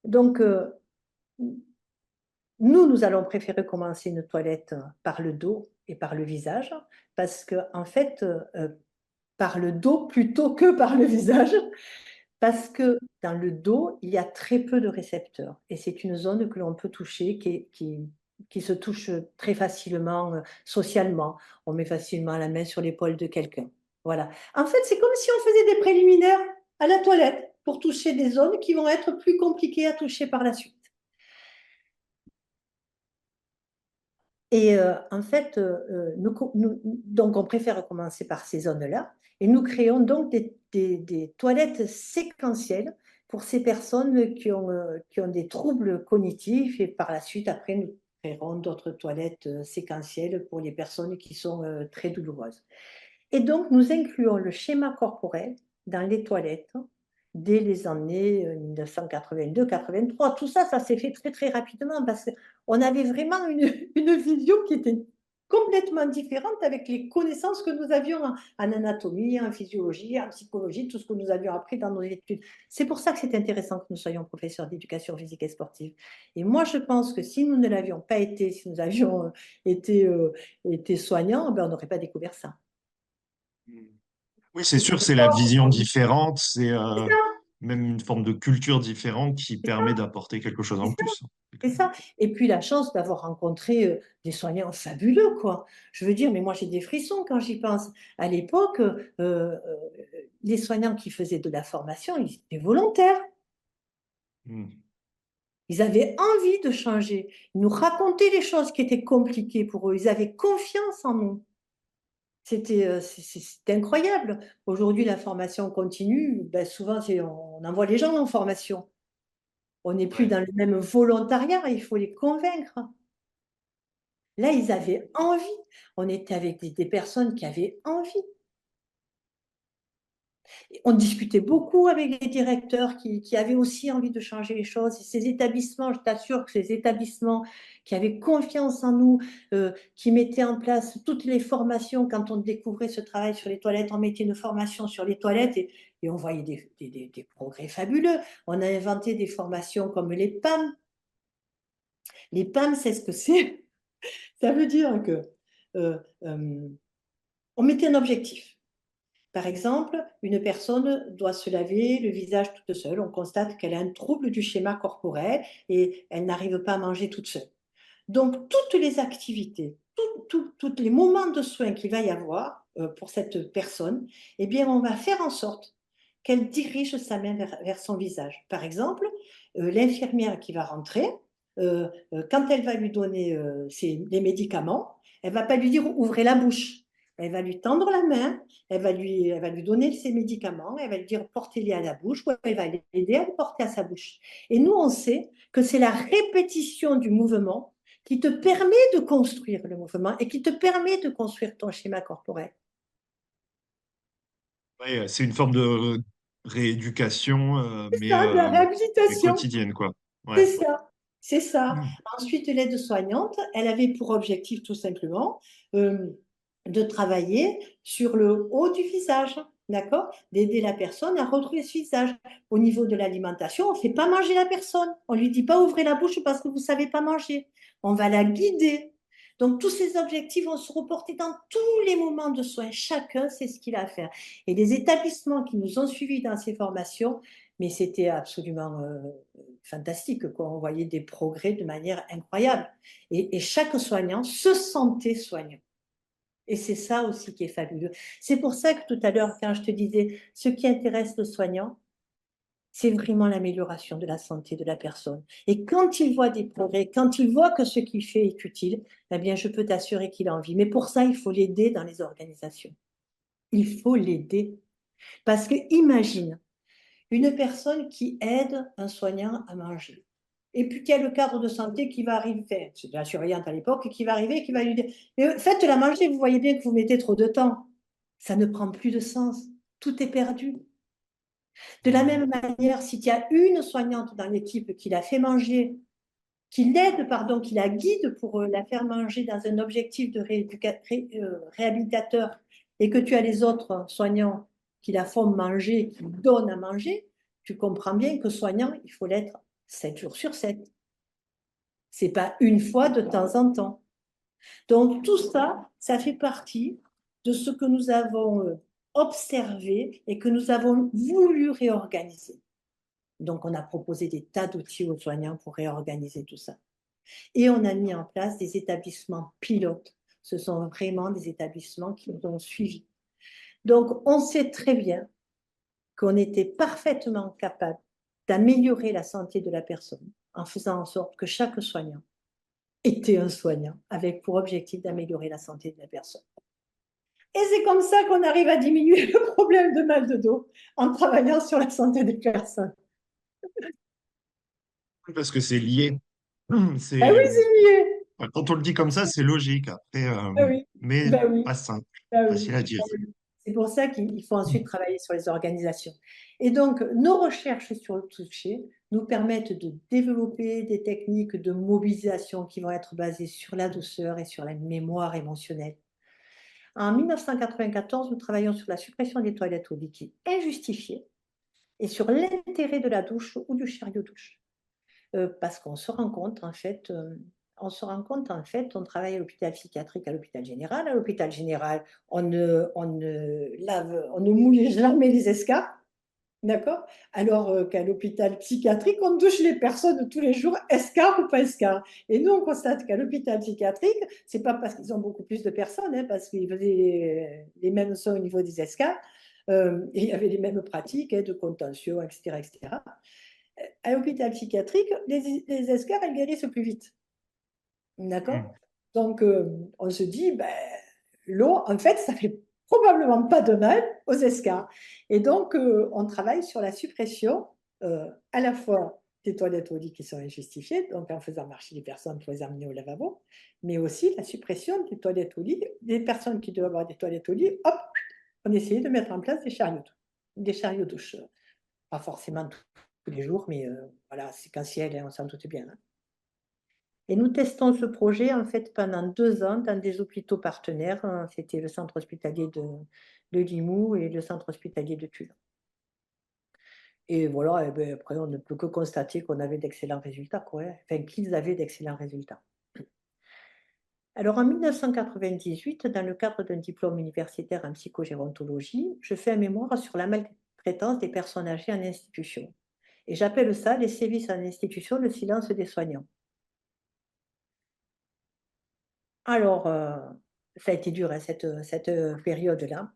Donc, nous allons préférer commencer une toilette par le dos et par le visage, parce qu'en fait, par le dos plutôt que par le visage, parce que dans le dos, il y a très peu de récepteurs. Et c'est une zone que l'on peut toucher, qui se touche très facilement socialement. On met facilement la main sur l'épaule de quelqu'un. Voilà. En fait, c'est comme si on faisait des préliminaires à la toilette pour toucher des zones qui vont être plus compliquées à toucher par la suite. Et en fait, donc on préfère commencer par ces zones-là, et nous créons donc des toilettes séquentielles pour ces personnes qui ont des troubles cognitifs, et par la suite, après, nous créerons d'autres toilettes séquentielles pour les personnes qui sont très douloureuses. Et donc, nous incluons le schéma corporel dans les toilettes dès les années 1982-83. Tout ça, ça s'est fait très, très rapidement parce qu'on avait vraiment une vision qui était complètement différente avec les connaissances que nous avions en anatomie, en physiologie, en psychologie, tout ce que nous avions appris dans nos études. C'est pour ça que c'est intéressant que nous soyons professeurs d'éducation physique et sportive. Et moi, je pense que si nous ne l'avions pas été, si nous avions été soignants, ben, on n'aurait pas découvert ça. Oui, c'est sûr, c'est la vision différente, c'est même une forme de culture différente qui permet d'apporter quelque chose en plus. C'est ça. Et puis la chance d'avoir rencontré des soignants fabuleux, quoi. Je veux dire, mais moi j'ai des frissons quand j'y pense. À l'époque, les soignants qui faisaient de la formation, ils étaient volontaires. Mm. Ils avaient envie de changer. Ils nous racontaient les choses qui étaient compliquées pour eux. Ils avaient confiance en nous. C'était incroyable. Aujourd'hui, la formation continue. Ben, souvent, on envoie les gens en formation. On n'est plus Ouais. dans le même volontariat. Il faut les convaincre. Là, ils avaient envie. On était avec des personnes qui avaient envie. On discutait beaucoup avec les directeurs qui avaient aussi envie de changer les choses. Et ces établissements, je t'assure que ces établissements qui avaient confiance en nous, qui mettaient en place toutes les formations, quand on découvrait ce travail sur les toilettes, on mettait une formation sur les toilettes et on voyait des progrès fabuleux. On a inventé des formations comme les PAM. Les PAM, c'est ce que c'est. Ça veut dire que euh, euh, on mettait un objectif. Par exemple, une personne doit se laver le visage toute seule. On constate qu'elle a un trouble du schéma corporel et elle n'arrive pas à manger toute seule. Donc, toutes les activités, tous les moments de soins qu'il va y avoir pour cette personne, eh bien, on va faire en sorte qu'elle dirige sa main vers son visage. Par exemple, l'infirmière qui va rentrer, quand elle va lui donner les médicaments, elle ne va pas lui dire ouvrez la bouche. Elle va lui tendre la main, elle va lui donner ses médicaments, elle va lui dire portez-les à la bouche, ou elle va l'aider à les porter à sa bouche. Et nous, on sait que c'est la répétition du mouvement qui te permet de construire le mouvement et qui te permet de construire ton schéma corporel. Ouais, c'est une forme de rééducation, C'est ça, de la mais réhabilitation. quotidienne, quoi. C'est Ouais. ça, c'est ça. Mm. Ensuite, l'aide-soignante, elle avait pour objectif tout simplement euh, de travailler sur le haut du visage, d'accord? D'aider la personne à retrouver ce visage. Au niveau de l'alimentation, on ne fait pas manger la personne. On ne lui dit pas ouvrez la bouche parce que vous ne savez pas manger. On va la guider. Donc, tous ces objectifs vont se reporter dans tous les moments de soins. Chacun sait ce qu'il a à faire. Et les établissements qui nous ont suivis dans ces formations, mais c'était absolument fantastique, quoi. On voyait des progrès de manière incroyable. Et chaque soignant se sentait soignant. Et c'est ça aussi qui est fabuleux. C'est pour ça que tout à l'heure, quand je te disais, ce qui intéresse le soignant, c'est vraiment l'amélioration de la santé de la personne. Et quand il voit des progrès, quand il voit que ce qu'il fait est utile, eh bien, je peux t'assurer qu'il a envie. Mais pour ça, il faut l'aider dans les organisations. Il faut l'aider. Parce que imagine, une personne qui aide un soignant à manger. Et puis, qu'il y a le cadre de santé qui va arriver, c'est la surveillante à l'époque, qui va arriver et qui va lui dire faites-la manger, vous voyez bien que vous mettez trop de temps. Ça ne prend plus de sens. Tout est perdu. De la même manière, si tu as une soignante dans l'équipe qui la fait manger, qui l'aide, pardon, qui la guide pour la faire manger dans un objectif de réhabilitateur, et que tu as les autres soignants qui la font manger, qui donnent à manger, tu comprends bien que soignant, il faut l'être 7 jours sur 7. C'est pas une fois de temps en temps. Donc tout ça, ça fait partie de ce que nous avons observé et que nous avons voulu réorganiser. Donc on a proposé des tas d'outils aux soignants pour réorganiser tout ça. Et on a mis en place des établissements pilotes. Ce sont vraiment des établissements qui nous ont suivis. Donc, on sait très bien qu'on était parfaitement capable d'améliorer la santé de la personne en faisant en sorte que chaque soignant était un soignant avec pour objectif d'améliorer la santé de la personne. Et c'est comme ça qu'on arrive à diminuer le problème de mal de dos en travaillant sur la santé des personnes. Parce que c'est lié. Ah oui, C'est, c'est mieux. quand on le dit comme ça, c'est logique. Après, Ah oui, mais bah oui, pas simple, bah oui. facile à dire. C'est pour ça qu'il faut ensuite travailler sur les organisations. Et donc, nos recherches sur le toucher nous permettent de développer des techniques de mobilisation qui vont être basées sur la douceur et sur la mémoire émotionnelle. En 1994, nous travaillons sur la suppression des toilettes au liquide injustifiées et sur l'intérêt de la douche ou du chariot douche. Parce qu'on se rend compte, en fait, on travaille à l'hôpital psychiatrique, à l'hôpital général. À l'hôpital général, on ne mouille jamais les escarres, d'accord? Alors qu'à l'hôpital psychiatrique, on douche les personnes tous les jours, escarres ou pas escarres. Et nous, on constate qu'à l'hôpital psychiatrique, c'est pas parce qu'ils ont beaucoup plus de personnes, hein, parce qu'ils faisaient les mêmes soins au niveau des escarres, et il y avait les mêmes pratiques, hein, de contention, etc., etc. À l'hôpital psychiatrique, les escars, elles guérissent plus vite. D'accord? Mm. Donc, on se dit, ben, l'eau, en fait, ça fait probablement pas de mal aux escars. Et donc, on travaille sur la suppression à la fois des toilettes au lit qui sont injustifiées, donc en faisant marcher les personnes pour les amener au lavabo, mais aussi la suppression des toilettes au lit, des personnes qui doivent avoir des toilettes au lit, hop, on essayait de mettre en place des chariots douches. Pas forcément tous les jours, mais voilà, séquentiel, hein, on s'en doute bien. Hein. Et nous testons ce projet en fait pendant 2 ans dans des hôpitaux partenaires. Hein. C'était le centre hospitalier de Limoux et le centre hospitalier de Tulle. Et voilà, et ben, après, on ne peut que constater qu'on avait d'excellents résultats, quoi, hein. Enfin, qu'ils avaient d'excellents résultats. Alors en 1998, dans le cadre d'un diplôme universitaire en psychogérontologie, je fais un mémoire sur la maltraitance des personnes âgées en institution. Et j'appelle ça les sévices en institution, le silence des soignants. Alors, ça a été dur, hein, cette période-là.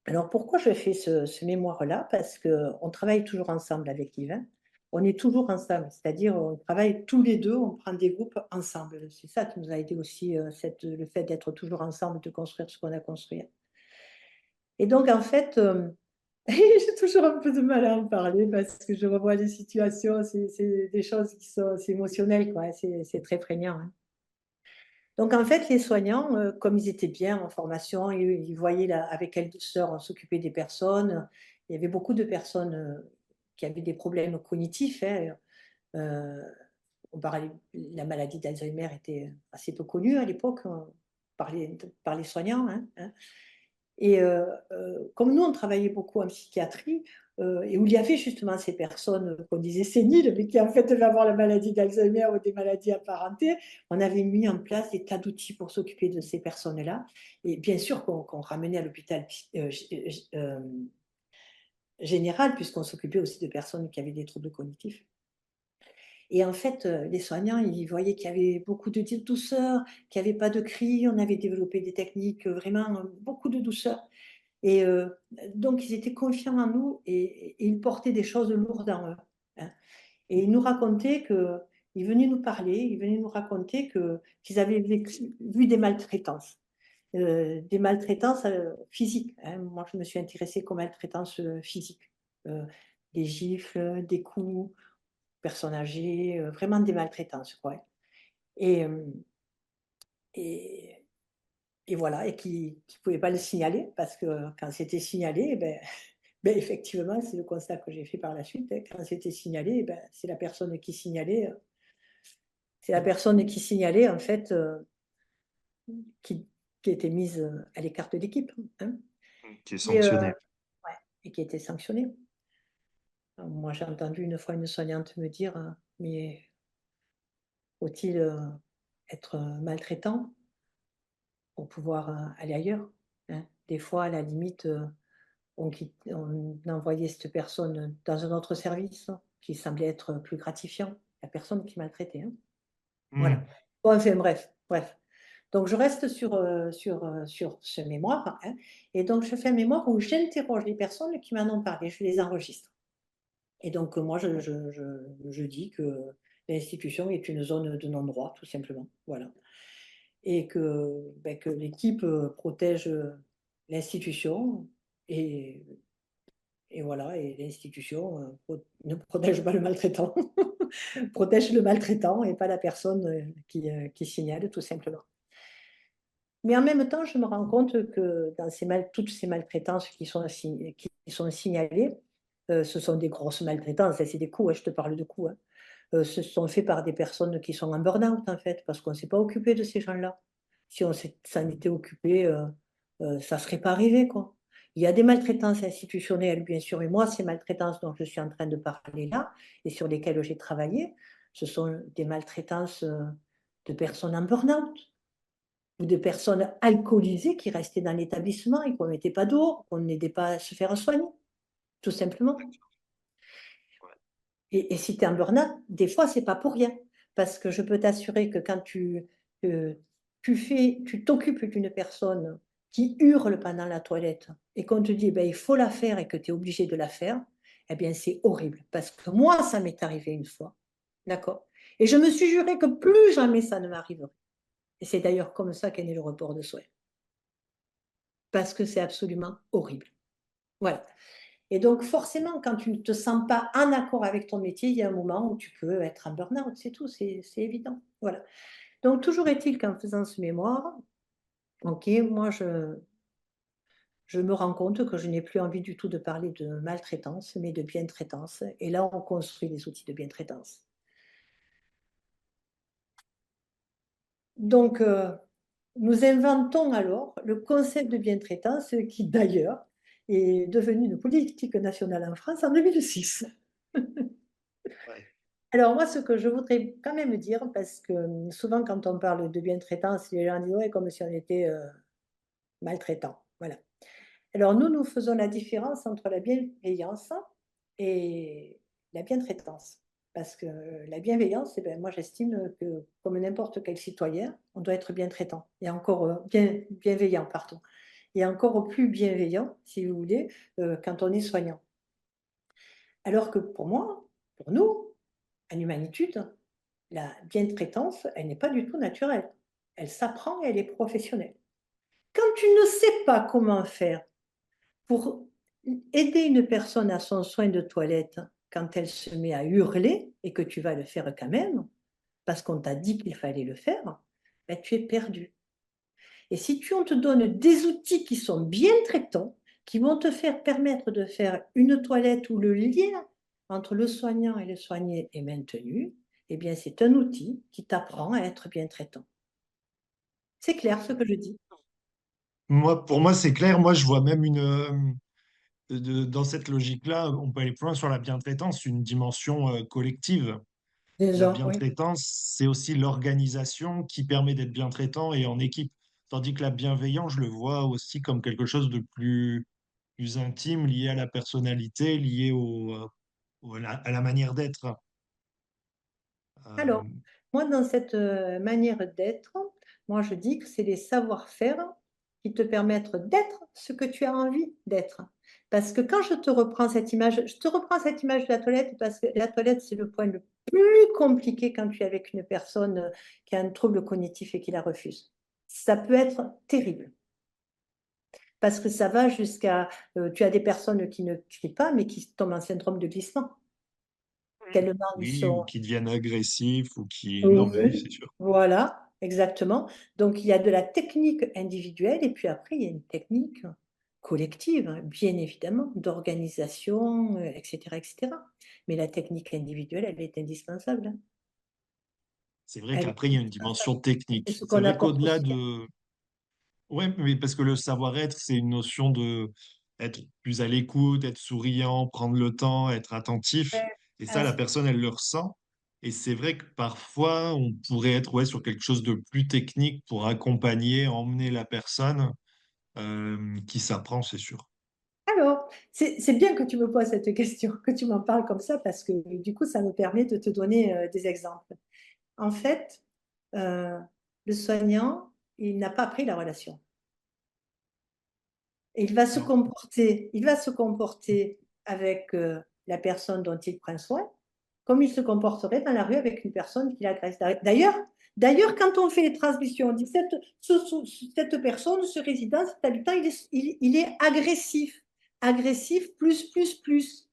Alors, pourquoi je fais ce mémoire-là? Parce qu'on travaille toujours ensemble avec Yves. On est toujours ensemble, c'est-à-dire on travaille tous les deux, on prend des groupes ensemble. C'est ça qui nous a aidé aussi, le fait d'être toujours ensemble, de construire ce qu'on a construit. Et donc, en fait, j'ai toujours un peu de mal à en parler parce que je revois les situations, c'est des choses qui sont c'est émotionnel, quoi, hein, c'est très prégnant. Hein. Donc, en fait, les soignants, comme ils étaient bien en formation, ils voyaient avec quelle douceur on s'occupait des personnes. Il y avait beaucoup de personnes qui avaient des problèmes cognitifs. Hein. Euh, la maladie d'Alzheimer était assez peu connue à l'époque par les soignants. Hein. Et comme nous, on travaillait beaucoup en psychiatrie, et où il y avait justement ces personnes qu'on disait séniles, mais qui en fait devaient avoir la maladie d'Alzheimer ou des maladies apparentées, on avait mis en place des tas d'outils pour s'occuper de ces personnes-là. Et bien sûr qu'on ramenait à l'hôpital général, puisqu'on s'occupait aussi de personnes qui avaient des troubles cognitifs. Et en fait, les soignants, ils voyaient qu'il y avait beaucoup de douceur, qu'il n'y avait pas de cris, on avait développé des techniques, vraiment beaucoup de douceur. Et donc, ils étaient confiants en nous et ils portaient des choses lourdes en eux. Hein. Et ils nous racontaient ils venaient nous parler, ils venaient nous raconter qu'ils avaient vu des maltraitances physiques. Hein. Moi, je me suis intéressée aux maltraitances physiques. Des gifles, des coups, personnes âgées, vraiment des maltraitances, quoi. Et, et, et voilà, et qui ne pouvaient pas le signaler, parce que quand c'était signalé, ben, effectivement, c'est le constat que j'ai fait par la suite. Hein. Quand c'était signalé, ben, c'est la personne qui signalait, en fait, qui, qui était mise à l'écart de l'équipe. Hein. Qui est Et, sanctionné. ouais, et qui était sanctionnée. Alors, moi, j'ai entendu une fois une soignante me dire, mais faut-il être maltraitant pour pouvoir aller ailleurs? Hein. Des fois, à la limite, on envoyait cette personne dans un autre service qui semblait être plus gratifiant. La personne qui maltraitait. Hein. Voilà. Mm. Bon, enfin, bref. Donc, je reste sur ce mémoire. Hein, et donc, je fais un mémoire où j'interroge les personnes qui m'en ont parlé. Je les enregistre. Et donc, moi, je dis que l'institution est une zone de non-droit, tout simplement. Voilà. Et que l'équipe protège l'institution et voilà, et l'institution ne protège pas le maltraitant, protège le maltraitant et pas la personne qui signale, tout simplement. Mais en même temps, je me rends compte que dans toutes ces maltraitances qui sont signalées, ce sont des grosses maltraitances, c'est des coups, hein, je te parle de coups, hein. Ce sont faits par des personnes qui sont en burn-out, en fait, parce qu'on ne s'est pas occupé de ces gens-là. Si on s'en était occupé, ça ne serait pas arrivé, quoi. Il y a des maltraitances institutionnelles, bien sûr, mais moi, ces maltraitances dont je suis en train de parler là, et sur lesquelles j'ai travaillé, ce sont des maltraitances de personnes en burn-out, ou de personnes alcoolisées qui restaient dans l'établissement et qu'on ne mettait pas dehors, qu'on n'aidait pas à se faire soigner, tout simplement. Et si tu es en burn-out, des fois, ce n'est pas pour rien. Parce que je peux t'assurer que quand tu t'occupes d'une personne qui hurle pendant la toilette et qu'on te dit il faut la faire et que tu es obligé de la faire, eh bien, c'est horrible. Parce que moi, ça m'est arrivé une fois. D'accord? Et je me suis juré que plus jamais ça ne m'arriverait. Et c'est d'ailleurs comme ça qu'est né le report de soins. Parce que c'est absolument horrible. Voilà. Et donc, forcément, quand tu ne te sens pas en accord avec ton métier, il y a un moment où tu peux être en burn-out, c'est tout, c'est évident. Voilà. Donc, toujours est-il qu'en faisant ce mémoire, ok, moi, je me rends compte que je n'ai plus envie du tout de parler de maltraitance, mais de bientraitance. Et là, on construit des outils de bientraitance. Donc, nous inventons alors le concept de bientraitance qui, d'ailleurs, est devenu une politique nationale en France en 2006. Ouais. Alors moi, ce que je voudrais quand même dire, parce que souvent quand on parle de bientraitance, les gens disent ouais, comme si on était maltraitant. Voilà. Alors nous, nous faisons la différence entre la bienveillance et la bientraitance. Parce que la bienveillance, eh ben, moi j'estime que comme n'importe quel citoyen, on doit être bientraitant et encore bienveillant, pardon. Et encore plus bienveillant, si vous voulez, quand on est soignant. Alors que pour moi, pour nous, en humanitude, la bientraitance, elle n'est pas du tout naturelle. Elle s'apprend et elle est professionnelle. Quand tu ne sais pas comment faire pour aider une personne à son soin de toilette quand elle se met à hurler et que tu vas le faire quand même, parce qu'on t'a dit qu'il fallait le faire, ben, tu es perdu. Et si on te donne des outils qui sont bien traitants, qui vont te faire permettre de faire une toilette où le lien entre le soignant et le soigné est maintenu, eh bien c'est un outil qui t'apprend à être bien traitant. C'est clair ce que je dis. Pour moi, c'est clair. Moi, je vois même dans cette logique-là, on peut aller plus loin sur la bientraitance, une dimension collective. La Déjà, oui. bientraitance, c'est aussi l'organisation qui permet d'être bientraitant et en équipe. Tandis que la bienveillance, je le vois aussi comme quelque chose de plus intime, lié à la personnalité, lié à la manière d'être. Alors, Euh, moi, dans cette manière d'être, moi, je dis que c'est les savoir-faire qui te permettent d'être ce que tu as envie d'être. Parce que quand je te reprends cette image, je te reprends cette image de la toilette parce que la toilette, c'est le point le plus compliqué quand tu es avec une personne qui a un trouble cognitif et qui la refuse. Ça peut être terrible. Parce que ça va jusqu'à, tu as des personnes qui ne crient pas, mais qui tombent en syndrome de glissement. Tellement ils oui, ou sont. qui deviennent agressifs, ou qui... Non, mais oui, Oui, c'est sûr. voilà, exactement. Donc, il y a de la technique individuelle et puis après, il y a une technique collective, hein, bien évidemment, d'organisation, etc., etc. Mais la technique individuelle, elle est indispensable, hein. C'est vrai Elle est qu'après, il y a une indispensable. dimension C'est ce technique. C'est qu'on vrai apporte qu'au-delà aussi, hein. de... Ouais, mais parce que le savoir-être, c'est une notion de être plus à l'écoute, être souriant, prendre le temps, être attentif. Ouais. Et ça, Ah, la c'est- personne, elle le ressent. Et c'est vrai que parfois, on pourrait être ouais, sur quelque chose de plus technique pour accompagner, emmener la personne qui s'apprend, c'est sûr. Alors, c'est bien que tu me poses cette question, que tu m'en parles comme ça, parce que du coup, ça me permet de te donner des exemples. En fait, euh, le soignant, il n'a pas appris la relation. Et Non. il va se comporter avec la personne dont il prend soin, comme il se comporterait dans la rue avec une personne qui l'agresse. D'ailleurs, quand on fait les transmissions, on dit cette personne, ce résident, cet habitant, il est agressif. Agressif, plus, plus, plus.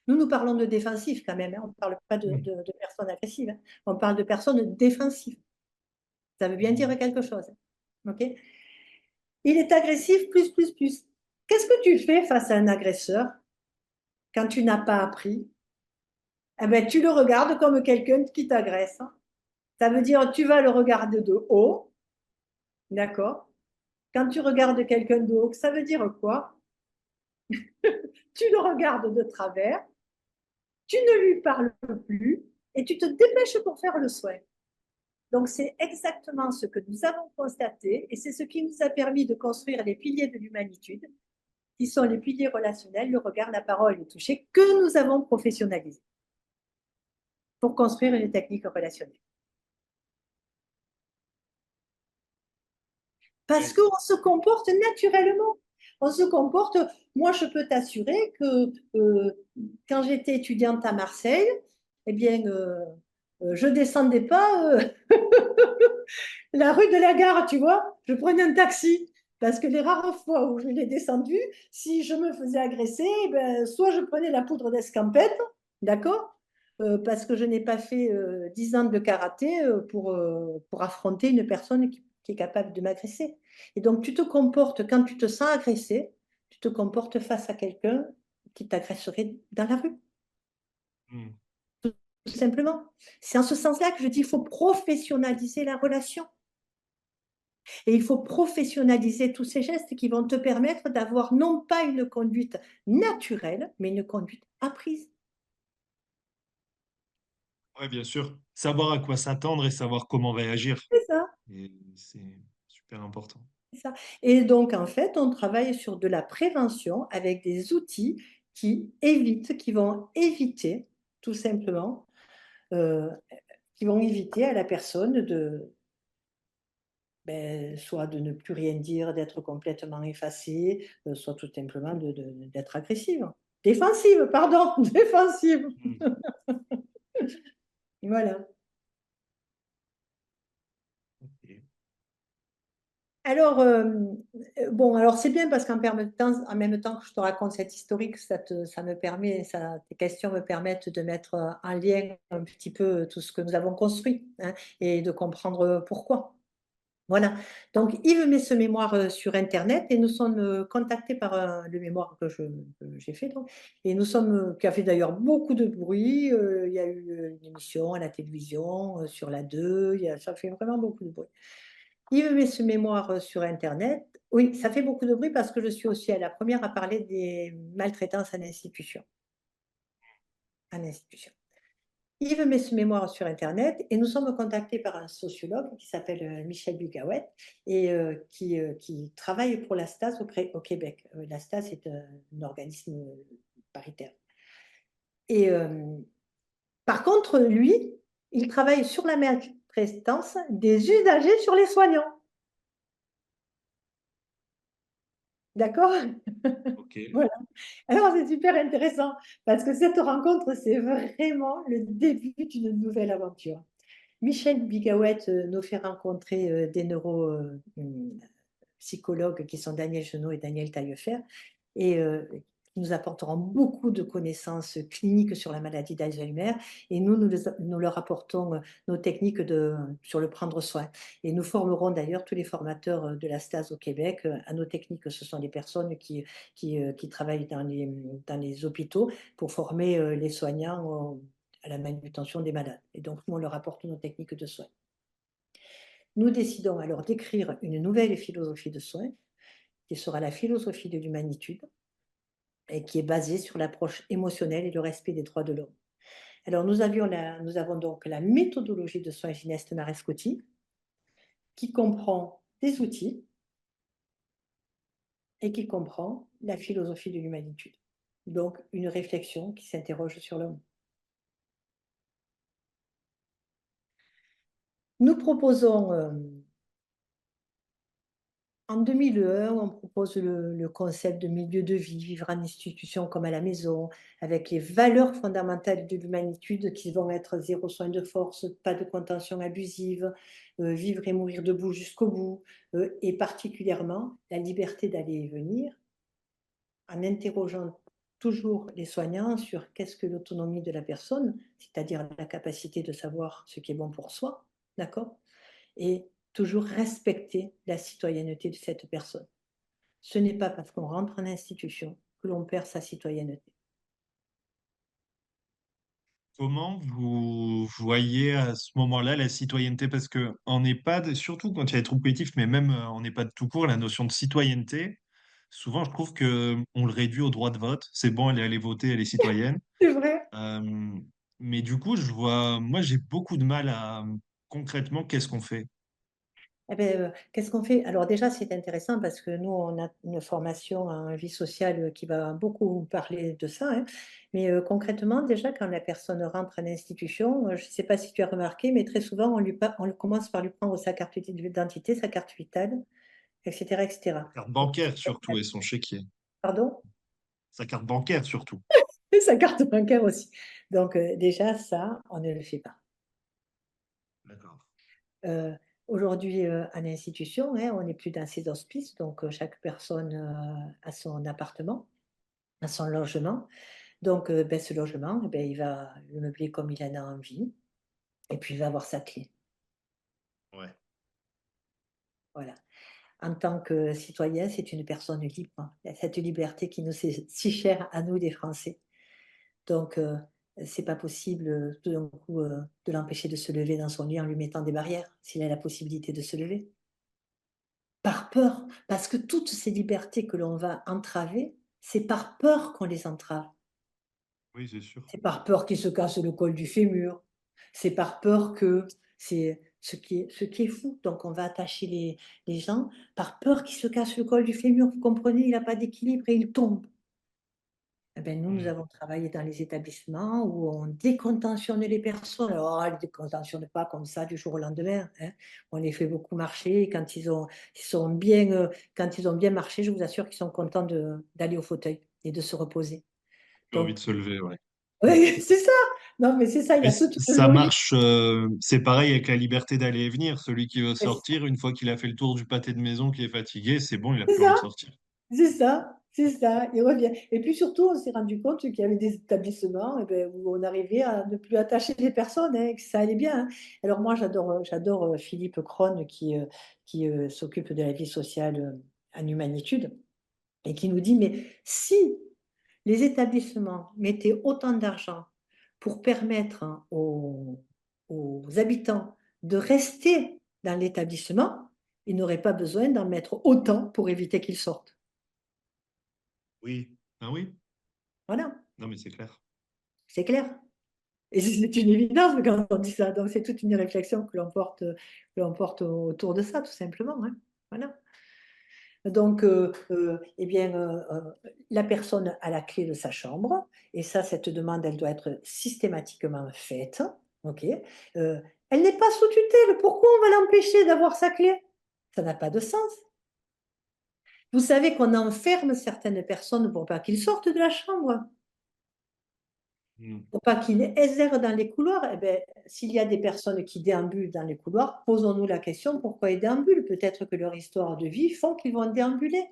Nous parlons de défensif quand même, hein. On ne parle pas de personnes agressives, hein. On parle de personnes défensives. Ça veut bien dire quelque chose, hein. OK? Il est agressif, plus, plus, plus. Qu'est-ce que tu fais face à un agresseur quand tu n'as pas appris? Eh ben, tu le regardes comme quelqu'un qui t'agresse, hein. Ça veut dire tu vas le regarder de haut, d'accord? Quand tu regardes quelqu'un de haut, ça veut dire quoi? Tu le regardes de travers, tu ne lui parles plus et tu te dépêches pour faire le soin. Donc, c'est exactement ce que nous avons constaté et c'est ce qui nous a permis de construire les piliers de l'humanitude, qui sont les piliers relationnels, le regard, la parole, le toucher, que nous avons professionnalisés pour construire une technique relationnelle. Parce Ouais. qu'on se comporte naturellement. On se comporte, moi je peux t'assurer que quand j'étais étudiante à Marseille, eh bien, je descendais pas la rue de la Gare, tu vois, je prenais un taxi. Parce que les rares fois où je l'ai descendu, si je me faisais agresser, ben, soit je prenais la poudre d'escampette, d'accord? Parce que je n'ai pas fait 10 ans de karaté pour affronter une personne qui est capable de m'agresser. Et donc, tu te comportes, quand tu te sens agressé, tu te comportes face à quelqu'un qui t'agresserait dans la rue, Mm. tout simplement. C'est en ce sens-là que je dis qu'il faut professionnaliser la relation. Et il faut professionnaliser tous ces gestes qui vont te permettre d'avoir non pas une conduite naturelle, mais une conduite apprise. Ouais, bien sûr. Savoir à quoi s'attendre et savoir comment réagir. C'est ça, Et c'est super important. c'est ça. Et donc, en fait, on travaille sur de la prévention avec des outils qui évitent, qui vont éviter, tout simplement, euh, qui vont éviter à la personne soit de ne plus rien dire, d'être complètement effacée, soit tout simplement d'être agressive. Défensive, pardon, défensive. Mm. Voilà. Ok. Alors, bon, alors c'est bien parce en même temps que je te raconte cette historique, ça me permet, tes questions me permettent de mettre en lien un petit peu tout ce que nous avons construit, hein, et de comprendre pourquoi. Voilà. Donc, Yves met ce mémoire sur Internet et nous sommes contactés par le mémoire que j'ai fait. Donc, et nous sommes, qui a fait d'ailleurs beaucoup de bruit. Il y a eu une émission à la télévision, sur la 2. Ça fait vraiment beaucoup de bruit. Yves met ce mémoire sur Internet. Oui, ça fait beaucoup de bruit parce que je suis aussi la première à parler des maltraitances en institution. En institution. Yves met ce mémoire sur Internet et nous sommes contactés par un sociologue qui s'appelle Michel Bugawet et qui travaille pour la STAS au Québec. La STAS est un organisme paritaire. Et par contre, lui, il travaille sur la maltraitance des usagers sur les soignants. D'accord? Ok. Voilà. Alors, c'est super intéressant parce que cette rencontre, c'est vraiment le début d'une nouvelle aventure. Michel Bigawet nous fait rencontrer des neuropsychologues qui sont Daniel Genot et Daniel Taillefer et qui nous apporteront beaucoup de connaissances cliniques sur la maladie d'Alzheimer et nous leur apportons nos techniques sur le prendre soin. Et nous formerons d'ailleurs tous les formateurs de la STAS au Québec à nos techniques. Ce sont des personnes qui travaillent dans les hôpitaux pour former les soignants à la manutention des malades. Et donc, nous, on leur apporte nos techniques de soins. Nous décidons alors d'écrire une nouvelle philosophie de soins, qui sera la philosophie de l'humanitude, et qui est basée sur l'approche émotionnelle et le respect des droits de l'homme. Alors, nous avons donc la méthodologie de soins Gineste Marescotti, qui comprend des outils et qui comprend la philosophie de l'humanitude. Donc, une réflexion qui s'interroge sur l'homme. Nous proposons en 2001, on propose le concept de milieu de vie, vivre en institution comme à la maison, avec les valeurs fondamentales de l'humanitude qui vont être zéro soin de force, pas de contention abusive, vivre et mourir debout jusqu'au bout, et particulièrement la liberté d'aller et venir, en interrogeant toujours les soignants sur qu'est-ce que l'autonomie de la personne, c'est-à-dire la capacité de savoir ce qui est bon pour soi, d'accord? Et toujours respecter la citoyenneté de cette personne. Ce n'est pas parce qu'on rentre en institution que l'on perd sa citoyenneté. Comment vous voyez à ce moment-là la citoyenneté? Parce que en EHPAD, surtout quand il y a des troubles cognitifs, mais même en EHPAD tout court, la notion de citoyenneté, souvent je trouve que on le réduit au droit de vote. C'est bon, elle est allée voter, elle est citoyenne. C'est vrai. Euh, mais du coup, moi j'ai beaucoup de mal à concrètement, qu'est-ce qu'on fait? Eh ben, qu'est-ce qu'on fait? Alors déjà, c'est intéressant parce que nous, on a une formation en vie sociale qui va beaucoup parler de ça, hein. Mais concrètement, déjà, quand la personne rentre en institution, je ne sais pas si tu as remarqué, mais très souvent, on commence par lui prendre sa carte d'identité, sa carte vitale, etc., etc. Carte Donc, bancaire surtout et son chéquier. pardon? Sa carte bancaire surtout. Et sa carte bancaire aussi. Donc, déjà, ça, on ne le fait pas. D'accord. Euh, Aujourd'hui, à l'institution, hein, on n'est plus dans ces hospices, donc chaque personne a son appartement, a son logement. Donc, ben, ce logement, eh ben, il va le meubler comme il en a envie, et puis il va avoir sa clé. Ouais. Voilà. En tant que citoyen, c'est une personne libre, hein. Il y a cette liberté qui nous est si chère à nous, les Français. Donc, c'est pas possible tout d'un coup de l'empêcher de se lever dans son lit en lui mettant des barrières, s'il a la possibilité de se lever. Par peur, parce que toutes ces libertés que l'on va entraver, c'est par peur qu'on les entrave. Oui, c'est sûr. C'est par peur qu'il se casse le col du fémur. C'est par peur que c'est ce qui est fou. Donc, on va attacher les gens par peur qu'ils se cassent le col du fémur. Vous comprenez, il n'a pas d'équilibre et il tombe. Eh ben, nous Mm. avons travaillé dans les établissements où on décontentionne les personnes. Alors, on ne les décontentionne pas comme ça du jour au lendemain, hein. On les fait beaucoup marcher. Et quand quand ils ont bien marché, je vous assure qu'ils sont contents d'aller au fauteuil et de se reposer. J'ai envie Donc, de se lever, ouais. Mm. oui, c'est ça. Non, mais c'est ça, il y Mais a toute une ça logique. marche, c'est pareil avec la liberté d'aller et venir. Celui qui veut sortir, une fois qu'il a fait le tour du pâté de maison, qui est fatigué, c'est bon, il n'a C'est plus envie de ça. sortir. C'est ça, il revient. Et puis surtout, on s'est rendu compte qu'il y avait des établissements où on arrivait à ne plus attacher les personnes, hein, que ça allait bien, hein. Alors moi, j'adore Philippe Cron qui s'occupe de la vie sociale en humanitude et qui nous dit, mais si les établissements mettaient autant d'argent pour permettre aux habitants de rester dans l'établissement, ils n'auraient pas besoin d'en mettre autant pour éviter qu'ils sortent. Oui. Ah oui? Voilà, Non, mais c'est clair. c'est clair. Et c'est une évidence quand on dit ça. Donc, c'est toute une réflexion que l'on porte autour de ça, tout simplement, hein. Voilà. Donc, eh bien, la personne a la clé de sa chambre, et ça, cette demande, elle doit être systématiquement faite. OK? Elle n'est pas sous tutelle. Pourquoi on va l'empêcher d'avoir sa clé? Ça n'a pas de sens. Vous savez qu'on enferme certaines personnes pour pas qu'ils sortent de la chambre. Mm. Pour pas qu'ils errent dans les couloirs. Eh ben, s'il y a des personnes qui déambulent dans les couloirs, posons-nous la question pourquoi ils déambulent. Peut-être que leur histoire de vie font qu'ils vont déambuler.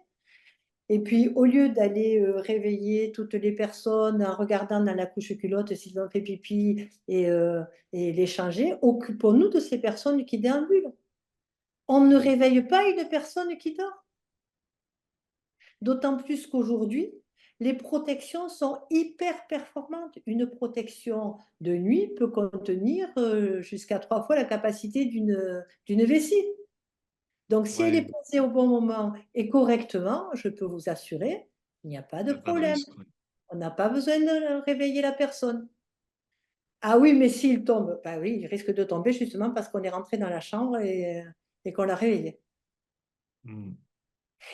Et puis, au lieu d'aller réveiller toutes les personnes en regardant dans la couche culotte s'ils ont fait pipi et les changer, occupons-nous de ces personnes qui déambulent. On ne réveille pas une personne qui dort. D'autant plus qu'aujourd'hui, les protections sont hyper performantes. Une protection de nuit peut contenir jusqu'à 3 fois la capacité d'une vessie. Donc, si elle est Ouais, posée au bon moment et correctement, je peux vous assurer, il n'y a pas il de n'y a pas de problème. risque. Ouais. On n'a pas besoin de réveiller la personne. Ah oui, mais s'il tombe, bah oui, il risque de tomber justement parce qu'on est rentré dans la chambre et qu'on l'a réveillé. Mm.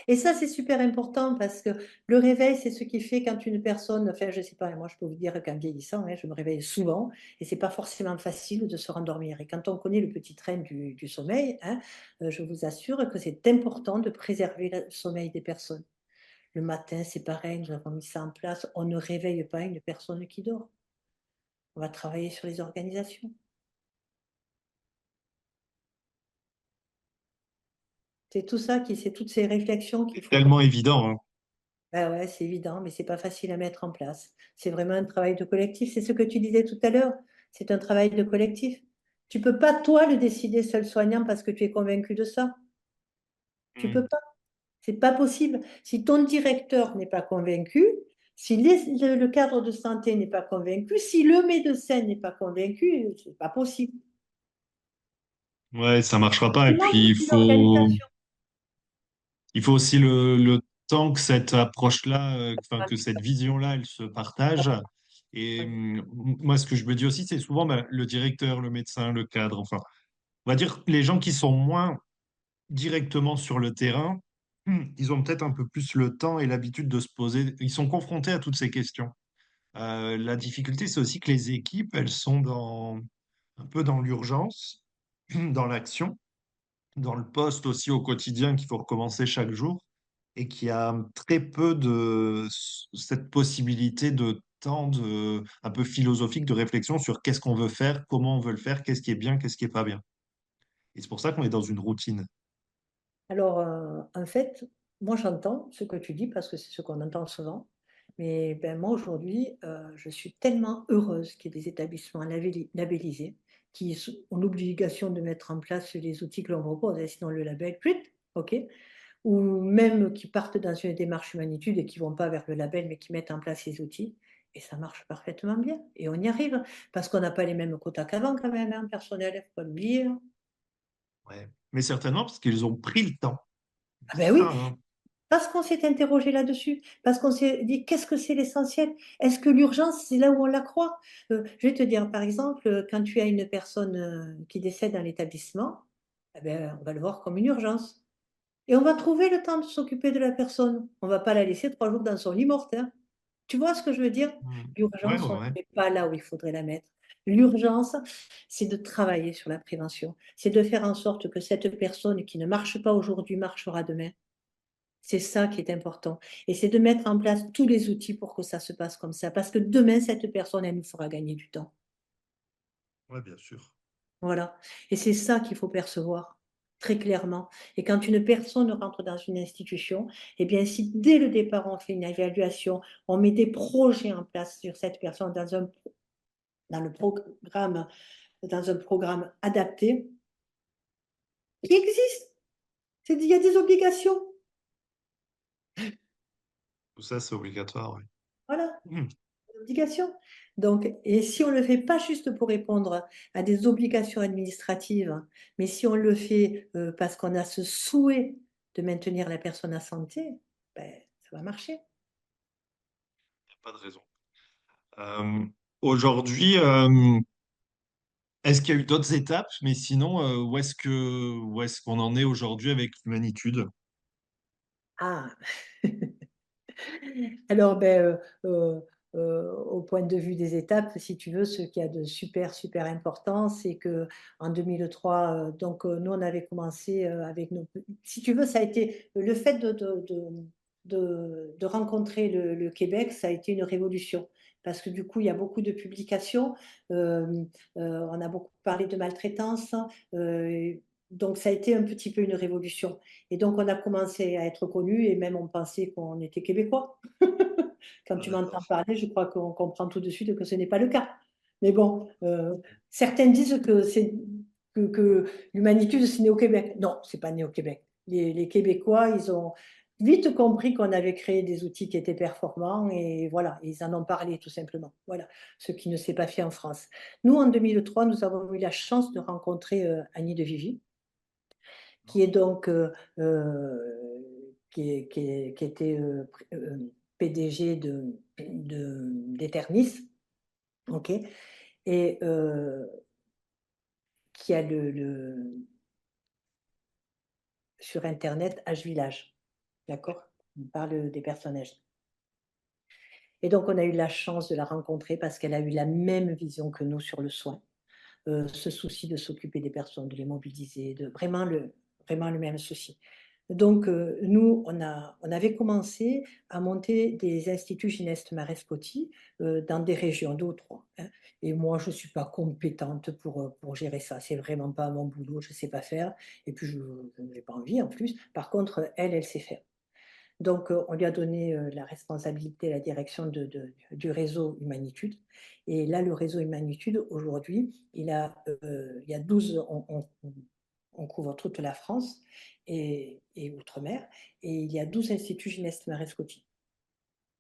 Et ça, c'est super important parce que le réveil, c'est ce qui fait quand une personne, enfin, je sais pas, moi, je peux vous dire qu'en vieillissant, hein, je me réveille souvent et c'est pas forcément facile de se rendormir. Et quand on connaît le petit train du sommeil, hein, je vous assure que c'est important de préserver le sommeil des personnes. Le matin, c'est pareil, nous avons mis ça en place. On ne réveille pas une personne qui dort. On va travailler sur les organisations. C'est tout ça c'est toutes ces réflexions qu'il C'est faut qu'on. tellement évident, hein. Ah ouais, c'est évident, mais c'est pas facile à mettre en place. C'est vraiment un travail de collectif. C'est ce que tu disais tout à l'heure. C'est un travail de collectif. Tu peux pas, toi, le décider seul soignant parce que tu es convaincu de ça. Tu peux Mm. pas. C'est pas possible. Si ton directeur n'est pas convaincu, si le cadre de santé n'est pas convaincu, si le médecin n'est pas convaincu, c'est pas possible. Ouais, ça marchera pas. Et Il puis, manque une organisation. il faut aussi le temps que cette approche-là, enfin, que cette vision-là, elle se partage. Et moi, ce que je me dis aussi, c'est souvent bah, le directeur, le médecin, le cadre, enfin, on va dire les gens qui sont moins directement sur le terrain, ils ont peut-être un peu plus le temps et l'habitude de se poser. Ils sont confrontés à toutes ces questions. La difficulté, c'est aussi que les équipes, elles sont un peu dans l'urgence, dans l'action. dans le poste aussi au quotidien qu'il faut recommencer chaque jour et qu'il y a très peu de cette possibilité de temps un peu philosophique de réflexion sur qu'est-ce qu'on veut faire, comment on veut le faire, qu'est-ce qui est bien, qu'est-ce qui est pas bien. Et c'est pour ça qu'on est dans une routine. Alors, en fait, moi j'entends ce que tu dis parce que c'est ce qu'on entend souvent. Mais ben, moi aujourd'hui, je suis tellement heureuse qu'il y ait des établissements labellisés qui ont l'obligation de mettre en place les outils que l'on propose, hein, sinon le label, plus, ok, ou même qui partent dans une démarche humanitude et qui ne vont pas vers le label, mais qui mettent en place ces outils. Et ça marche parfaitement bien. Et on y arrive parce qu'on n'a pas les mêmes quotas qu'avant quand même, hein, personnel, il ne faut pas l'oublier, hein. Ouais. Mais certainement parce qu'ils ont pris le temps. Ah ben Ça, oui, hein. parce qu'on s'est interrogé là-dessus, parce qu'on s'est dit qu'est-ce que c'est l'essentiel? Est-ce que l'urgence, c'est là où on la croit? Je vais te dire, par exemple, quand tu as une personne qui décède dans l'établissement, eh ben, on va le voir comme une urgence. Et on va trouver le temps de s'occuper de la personne. On ne va pas la laisser 3 jours dans son lit morte, hein. Tu vois ce que je veux dire? Ouais, L'urgence, on ouais, ne ouais. la met pas là où il faudrait la mettre. L'urgence, c'est de travailler sur la prévention. C'est de faire en sorte que cette personne qui ne marche pas aujourd'hui marchera demain. C'est ça qui est important. Et c'est de mettre en place tous les outils pour que ça se passe comme ça. Parce que demain, cette personne, elle nous fera gagner du temps. Ouais, bien sûr. Voilà. Et c'est ça qu'il faut percevoir très clairement. Et quand une personne rentre dans une institution, eh bien, si dès le départ, on fait une évaluation, on met des projets en place sur cette personne dans le programme, dans un programme adapté, qui existe. Il y a des obligations. Tout ça, c'est obligatoire, oui. Voilà. Hmm. Obligations. Donc, et si on ne le fait pas juste pour répondre à des obligations administratives, mais si on le fait parce qu'on a ce souhait de maintenir la personne en santé, ben, ça va marcher. Pas de raison. Euh, Aujourd'hui, est-ce qu'il y a eu d'autres étapes? Mais sinon, où est-ce qu'on en est aujourd'hui avec l'humanitude? Ah, alors, ben, au point de vue des étapes, si tu veux, ce qui a de super, super important, c'est que en 2003, donc nous, on avait commencé avec nos... Si tu veux, ça a été le fait de rencontrer le Québec, ça a été une révolution. Parce que du coup, il y a beaucoup de publications, on a beaucoup parlé de maltraitance, euh, donc ça a été un petit peu une révolution. Et donc, on a commencé à être connus et même on pensait qu'on était québécois. Quand Ah, tu m'entends d'accord. parler, je crois qu'on comprend tout de suite que ce n'est pas le cas. Mais bon, certains disent que l'humanitude, c'est né au Québec. Non, c'est pas né au Québec. Les Québécois, ils ont vite compris qu'on avait créé des outils qui étaient performants et voilà, ils en ont parlé tout simplement. Voilà, ce qui ne s'est pas fait en France. Nous, en 2003, nous avons eu la chance de rencontrer Annie de Vigy, qui est donc qui était PDG d'Eternis, ok, et qui a sur Internet Âge Village, d'accord? On parle des personnes âgées. Et donc, on a eu la chance de la rencontrer parce qu'elle a eu la même vision que nous sur le soin, ce souci de s'occuper des personnes, de les mobiliser, vraiment le même souci. Donc, nous, on avait commencé à monter des instituts Gineste Marescotti dans des régions, 2 ou 3, hein. Et moi, je ne suis pas compétente pour gérer ça. C'est vraiment pas mon boulot, je ne sais pas faire. Et puis, je n'ai pas envie en plus. Par contre, elle sait faire. Donc, on lui a donné la responsabilité, la direction du réseau Humanitude. Et là, le réseau Humanitude, aujourd'hui, il y a 12, on couvre toute la France et Outre-mer, et il y a 12 instituts Gineste Marescotti.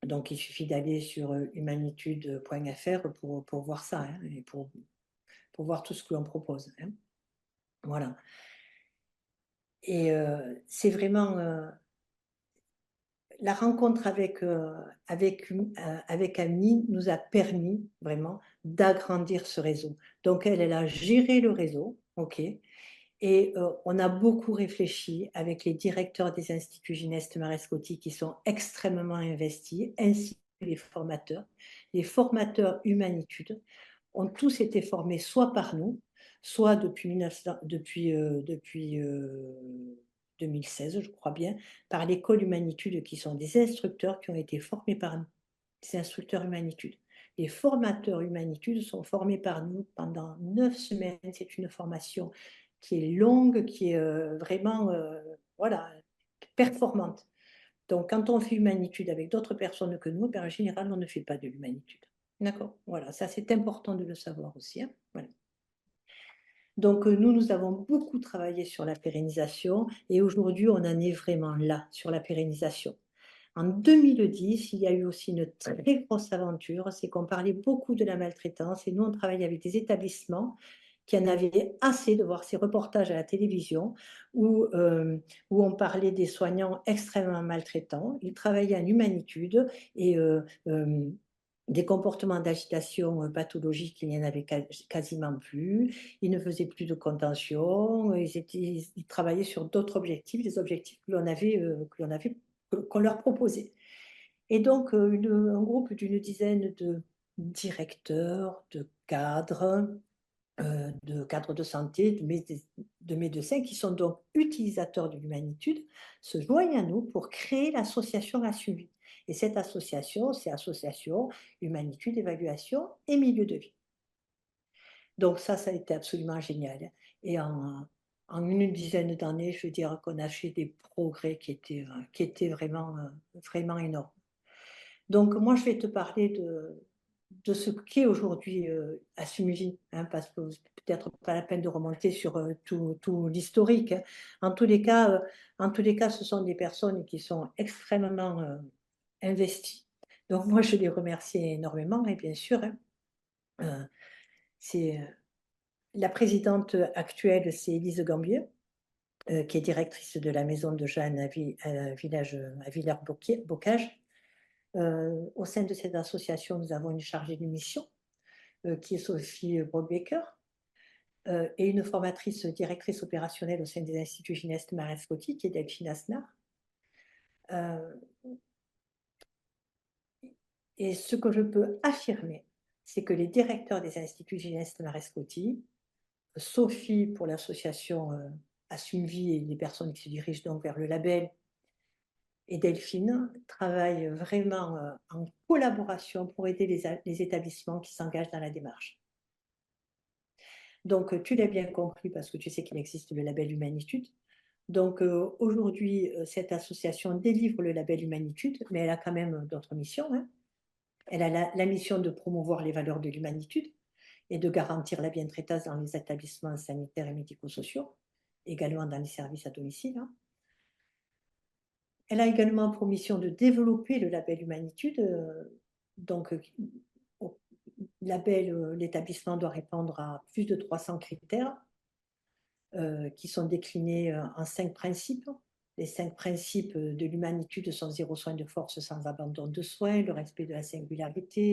Donc, il suffit d'aller sur humanitude.fr pour voir ça, hein, et pour voir tout ce que l'on propose, hein. Voilà. Et c'est vraiment la rencontre avec Annie nous a permis vraiment d'agrandir ce réseau. Donc, elle a géré le réseau, ok. Et on a beaucoup réfléchi avec les directeurs des instituts Gineste Marescotti qui sont extrêmement investis, ainsi que les formateurs. Les formateurs Humanitude ont tous été formés soit par nous, soit depuis 2016, je crois bien, par l'école Humanitude, qui sont des instructeurs qui ont été formés par nous, des instructeurs Humanitude. Les formateurs Humanitude sont formés par nous pendant 9 semaines. C'est une formation qui est longue, qui est vraiment voilà, performante. Donc, quand on fait Humanitude avec d'autres personnes que nous, ben, en général, on ne fait pas de l'Humanitude. D'accord? Voilà, ça c'est important de le savoir aussi. Hein. Voilà. Donc, nous avons beaucoup travaillé sur la pérennisation et aujourd'hui, on en est vraiment là, sur la pérennisation. En 2010, il y a eu aussi une très grosse aventure, c'est qu'on parlait beaucoup de la maltraitance et nous, on travaillait avec des établissements qui en avaient assez de voir ces reportages à la télévision où on parlait des soignants extrêmement maltraitants. Ils travaillaient en humanitude et des comportements d'agitation pathologique, il n'y en avait quasiment plus. Ils ne faisaient plus de contention. Ils travaillaient sur d'autres objectifs, des objectifs qu'on leur proposait. Et donc, un groupe d'une dizaine de directeurs, de cadres de santé, de médecins qui sont donc utilisateurs de l'humanitude, se joignent à nous pour créer l'association Assumi. Et cette association, c'est Association Humanitude, Évaluation et Milieu de Vie. Donc ça a été absolument génial. Et en une dizaine d'années, je veux dire qu'on a fait des progrès qui étaient vraiment, vraiment énormes. Donc moi, je vais te parler de ce qu'est aujourd'hui Assumuvie, hein, parce que peut-être pas la peine de remonter sur tout l'historique. Hein. En tous les cas, ce sont des personnes qui sont extrêmement investies. Donc moi, je les remercie énormément, et bien sûr, hein, c'est la présidente actuelle, c'est Élise Gambier, qui est directrice de la maison de Jeanne à Villers-Bocage. Au sein de cette association, nous avons une chargée de mission qui est Sophie Broadbaker, et une formatrice directrice opérationnelle au sein des instituts Gineste Marescotti, qui est Delphine Asnar. Et ce que je peux affirmer, c'est que les directeurs des instituts Gineste Marescotti, Sophie pour l'association Assumvie et les personnes qui se dirigent donc vers le label, et Delphine travaillent vraiment en collaboration pour aider les établissements qui s'engagent dans la démarche. Donc, tu l'as bien compris parce que tu sais qu'il existe le label Humanitude. Donc, aujourd'hui, cette association délivre le label Humanitude, mais elle a quand même d'autres missions. Hein. Elle a la mission de promouvoir les valeurs de l'humanitude et de garantir la bientraitance dans les établissements sanitaires et médico-sociaux, également dans les services à domicile. Hein. Elle a également pour mission de développer le label Humanitude. Donc, au label, l'établissement doit répondre à plus de 300 critères qui sont déclinés en 5 principes. Les 5 principes de l'humanitude sont 0 soin de force sans abandon de soins, le respect de la singularité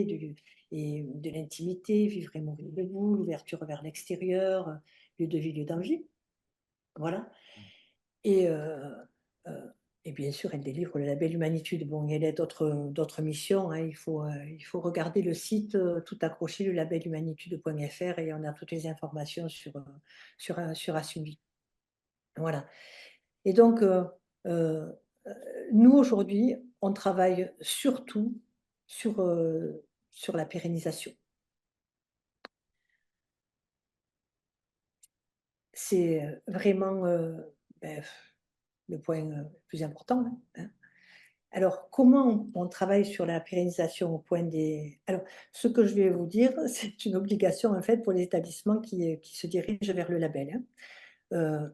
et de l'intimité, vivre et mourir debout, l'ouverture vers l'extérieur, lieu de vie, lieu d'envie. Voilà. Et, et bien sûr, elle délivre le label Humanitude. Bon, elle a d'autres missions. Hein. Il faut regarder le site tout accroché, le label humanitude.fr, et on a toutes les informations sur Assumi. Voilà. Et donc, nous, aujourd'hui, on travaille surtout sur la pérennisation. C'est vraiment le point le plus important. Hein. Alors, comment on travaille sur la pérennisation au point des... Alors, ce que je vais vous dire, c'est une obligation en fait pour les établissements qui se dirigent vers le label. Hein.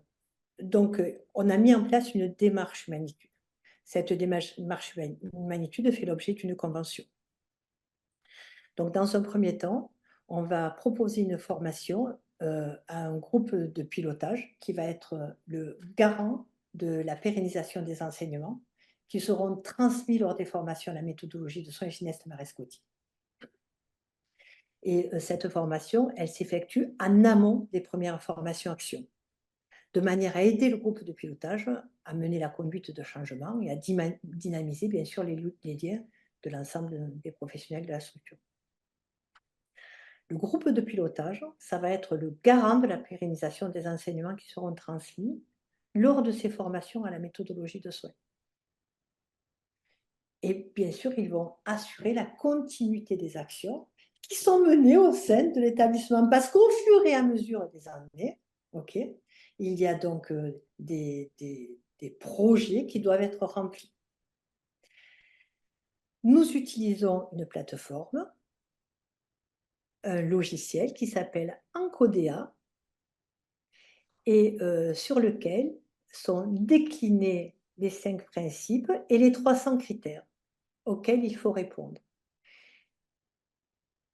Donc, on a mis en place une démarche humanitude. Cette démarche humanitude fait l'objet d'une convention. Donc, dans un premier temps, on va proposer une formation à un groupe de pilotage qui va être le garant de la pérennisation des enseignements qui seront transmis lors des formations à la méthodologie de soins Gineste Marescotti. Et cette formation, elle s'effectue en amont des premières formations actions, de manière à aider le groupe de pilotage à mener la conduite de changement et à dynamiser, bien sûr, les liens de l'ensemble des professionnels de la structure. Le groupe de pilotage, ça va être le garant de la pérennisation des enseignements qui seront transmis lors de ces formations à la méthodologie de soins. Et bien sûr, ils vont assurer la continuité des actions qui sont menées au sein de l'établissement. Parce qu'au fur et à mesure des années, ok, il y a donc des projets qui doivent être remplis. Nous utilisons une plateforme, un logiciel qui s'appelle Encodea et sur lequel sont déclinés les 5 principes et les 300 critères auxquels il faut répondre.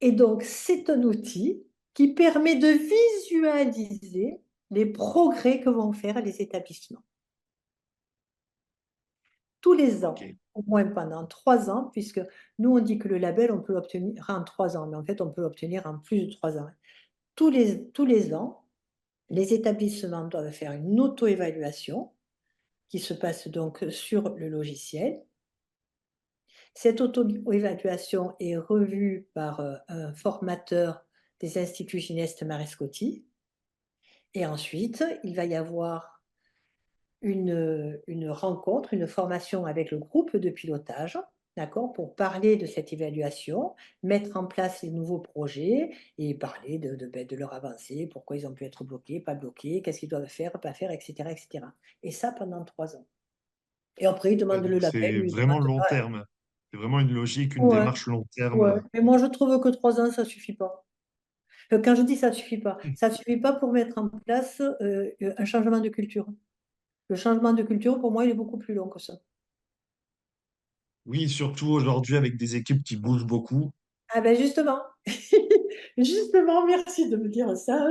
Et donc, c'est un outil qui permet de visualiser les progrès que vont faire les établissements. Tous les ans, Ok. au moins pendant 3 ans, puisque nous, on dit que le label, on peut l'obtenir en 3 ans, mais en fait, on peut l'obtenir en plus de 3 ans. Tous les ans, les établissements doivent faire une auto-évaluation qui se passe donc sur le logiciel. Cette auto-évaluation est revue par un formateur des instituts Gineste Marescotti. Et ensuite, il va y avoir une rencontre, une formation avec le groupe de pilotage, d'accord, pour parler de cette évaluation, mettre en place les nouveaux projets et parler de leur avancée, pourquoi ils ont pu être bloqués, pas bloqués, qu'est-ce qu'ils doivent faire, pas faire, etc., etc. Et ça pendant 3 ans. Et après, ils Ouais, demandent le donc label c'est ou ils ne vraiment demandent long pas. terme. C'est vraiment une logique, une Ouais, démarche long ouais. terme. Mais moi, je trouve que 3 ans, ça ne suffit pas. Quand je dis ça ne suffit pas, ça ne suffit pas pour mettre en place un changement de culture. Le changement de culture, pour moi, il est beaucoup plus long que ça. Oui, surtout aujourd'hui avec des équipes qui bougent beaucoup. Ah ben justement, justement, merci de me dire ça,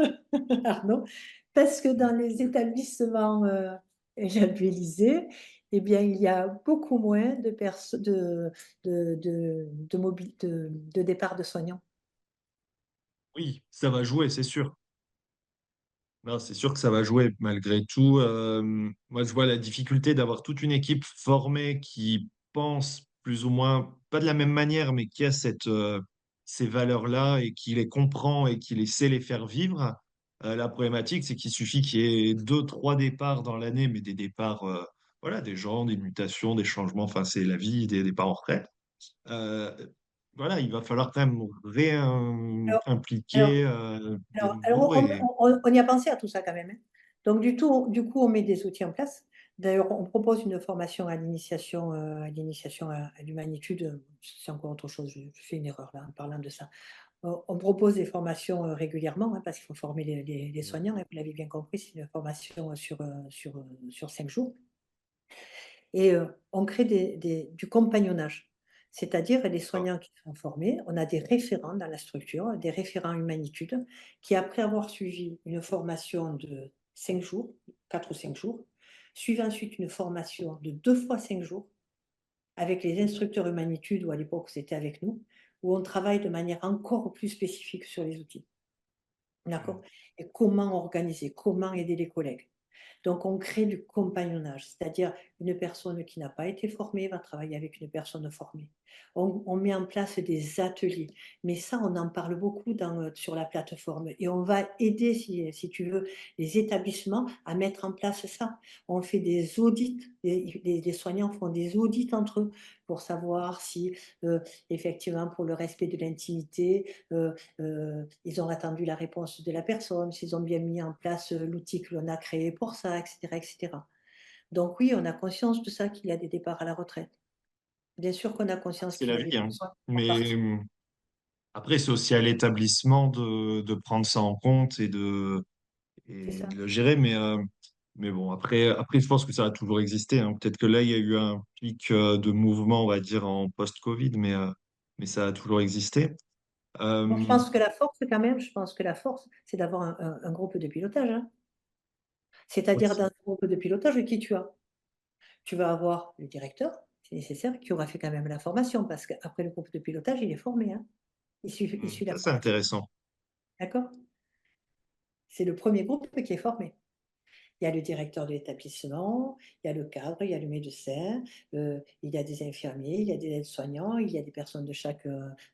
Arnaud, parce que dans les établissements labellisés, eh bien, il y a beaucoup moins de départ de soignants. Oui, ça va jouer, c'est sûr. Non, c'est sûr que ça va jouer malgré tout. Moi, je vois la difficulté d'avoir toute une équipe formée qui pense plus ou moins, pas de la même manière, mais qui a ces valeurs-là et qui les comprend et qui les sait les faire vivre. La problématique, c'est qu'il suffit qu'il y ait deux, trois départs dans l'année, mais des départs, voilà, des gens, des mutations, des changements. Enfin, c'est la vie, des départs en retraite. Euh, voilà, il va falloir quand même Alors, alors, réimpliquer des alors, nouveaux et on y a pensé à tout ça quand même, hein. Donc, du coup, on met des outils en place. D'ailleurs, on propose une formation à l'humanitude. C'est encore autre chose, je fais une erreur là en parlant de ça. On propose des formations régulièrement, hein, parce qu'il faut former les soignants, hein, vous l'avez bien compris, c'est une formation sur 5 jours. Et on crée du compagnonnage, c'est-à-dire les soignants qui sont formés, on a des référents dans la structure, des référents humanitudes, qui après avoir suivi une formation de 5 jours, 4 ou 5 jours, suivent ensuite une formation de 2 fois 5 jours avec les instructeurs humanitudes, ou à l'époque c'était avec nous, où on travaille de manière encore plus spécifique sur les outils. D'accord? Et comment organiser, comment aider les collègues. Donc, on crée du compagnonnage, c'est-à-dire une personne qui n'a pas été formée va travailler avec une personne formée. On met en place des ateliers, mais ça, on en parle beaucoup sur la plateforme et on va aider, si tu veux, les établissements à mettre en place ça. On fait des audits, les soignants font des audits entre eux pour savoir si, effectivement, pour le respect de l'intimité, ils ont attendu la réponse de la personne, s'ils ont bien mis en place l'outil que l'on a créé pour ça, etc., etc. Donc oui, on a conscience de ça, qu'il y a des départs à la retraite. Bien sûr qu'on a conscience c'est qu'il y la a des vie, hein. personnes qui sont Mais parties. après, c'est aussi à l'établissement de prendre ça en compte C'est et ça. de le gérer. Mais bon, après, je pense que ça a toujours existé, hein. Peut-être que là, il y a eu un pic de mouvement, on va dire, en post-Covid, mais ça a toujours existé. Bon, je Euh, pense que la force, quand même, je pense que la force, c'est d'avoir un groupe de pilotage, hein. C'est-à-dire dans aussi. ce groupe de pilotage, qui tu as? Tu vas avoir le directeur, c'est nécessaire, qui aura fait quand même la formation, parce qu'après le groupe de pilotage, il est formé, hein. Il suit la Ça, c'est formation. intéressant. D'accord? C'est le premier groupe qui est formé. Il y a le directeur de l'établissement, il y a le cadre, il y a le médecin, il y a des infirmiers, il y a des aides-soignants, il y a des personnes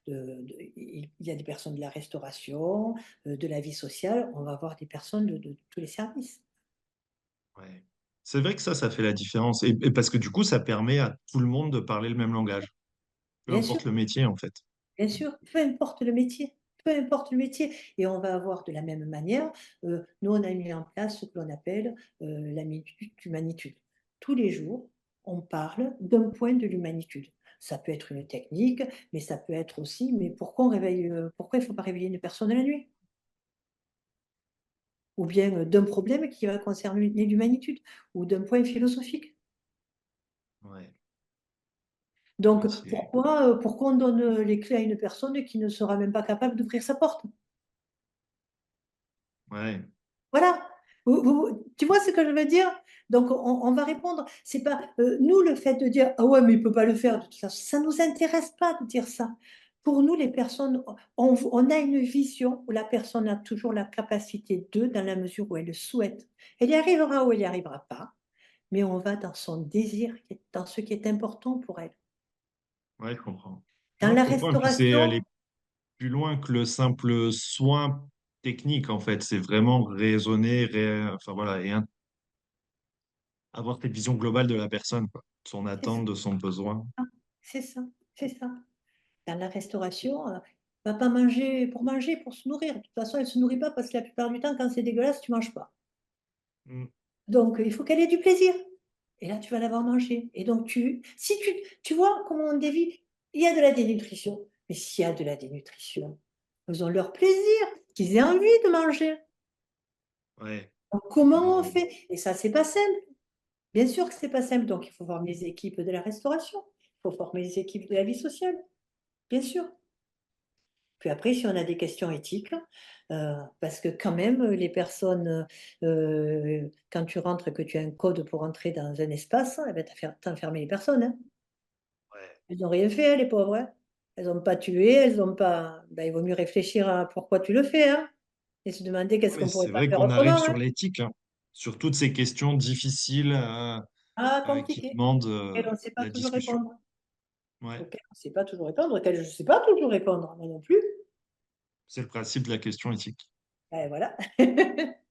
il y a des personnes de la restauration, de la vie sociale. On va avoir des personnes de tous les services. Ouais. C'est vrai que ça fait la différence. Et parce que du coup, ça permet à tout le monde de parler le même langage, peu Bien sûr, importe le métier, en fait. bien sûr, peu importe le métier. Peu importe le métier. Et on va avoir de la même manière, nous, on a mis en place ce que l'on appelle la minute humanitude. Tous les jours, on parle d'un point de l'humanitude. Ça peut être une technique, mais ça peut être aussi, mais pourquoi il ne faut pas réveiller une personne la nuit? Ou bien d'un problème qui va concerner l'humanitude, ou d'un point philosophique. Ouais. Donc, Ouais, c'est... pourquoi on donne les clés à une personne qui ne sera même pas capable d'ouvrir sa porte? Ouais. Voilà. Tu vois ce que je veux dire? Donc, on va répondre. C'est pas nous le fait de dire ah ouais, mais il peut pas le faire de toute façon. Ça nous intéresse pas de dire ça. Pour nous, les personnes, on a une vision où la personne a toujours la capacité de, dans la mesure où elle le souhaite. Elle y arrivera ou elle n'y arrivera pas, mais on va dans son désir, dans ce qui est important pour elle. Ouais, je comprends. Dans Non, la je comprends. Et puis c'est restauration, aller plus loin que le simple soin technique, en fait. C'est vraiment raisonner, enfin voilà, avoir cette vision globale de la personne, quoi. Son c'est ça, attente, de son besoin. c'est ça, c'est ça. Dans la restauration, va pas manger pour se nourrir. De toute façon, elle ne se nourrit pas parce que la plupart du temps, quand c'est dégueulasse, tu ne manges pas. Mm. Donc, il faut qu'elle ait du plaisir. Et là, tu vas l'avoir mangé. Et donc, si tu vois comment on dévie, il y a de la dénutrition. Mais s'il y a de la dénutrition, faisons leur plaisir, qu'ils aient envie de manger. Ouais. Donc, comment on Euh, fait? Et ça, c'est pas simple. Bien sûr que c'est pas simple. Donc, il faut former les équipes de la restauration. Il faut former les équipes de la vie sociale. Bien sûr. Puis après, si on a des questions éthiques, parce que quand même, les personnes, quand tu rentres et que tu as un code pour entrer dans un espace, eh ben, t'enfermer les personnes. Hein. ouais. Elles n'ont rien fait, hein, les pauvres. Hein. Elles n'ont pas tué, elles n'ont pas. Ben, il vaut mieux réfléchir à pourquoi tu le fais, hein, et se demander qu'est-ce Mais qu'on pourrait c'est pas vrai faire qu'on arrive autrement. Hein. sur l'éthique, hein, sur toutes ces questions difficiles Ah, qui compliqué, demandent auxquelles on ne sait pas la toujours discussion. répondre. Ouais. Auxquelles on ne sait pas toujours répondre, auxquelles je ne sais pas toujours répondre, moi non plus. C'est le principe de la question éthique. Ben, voilà.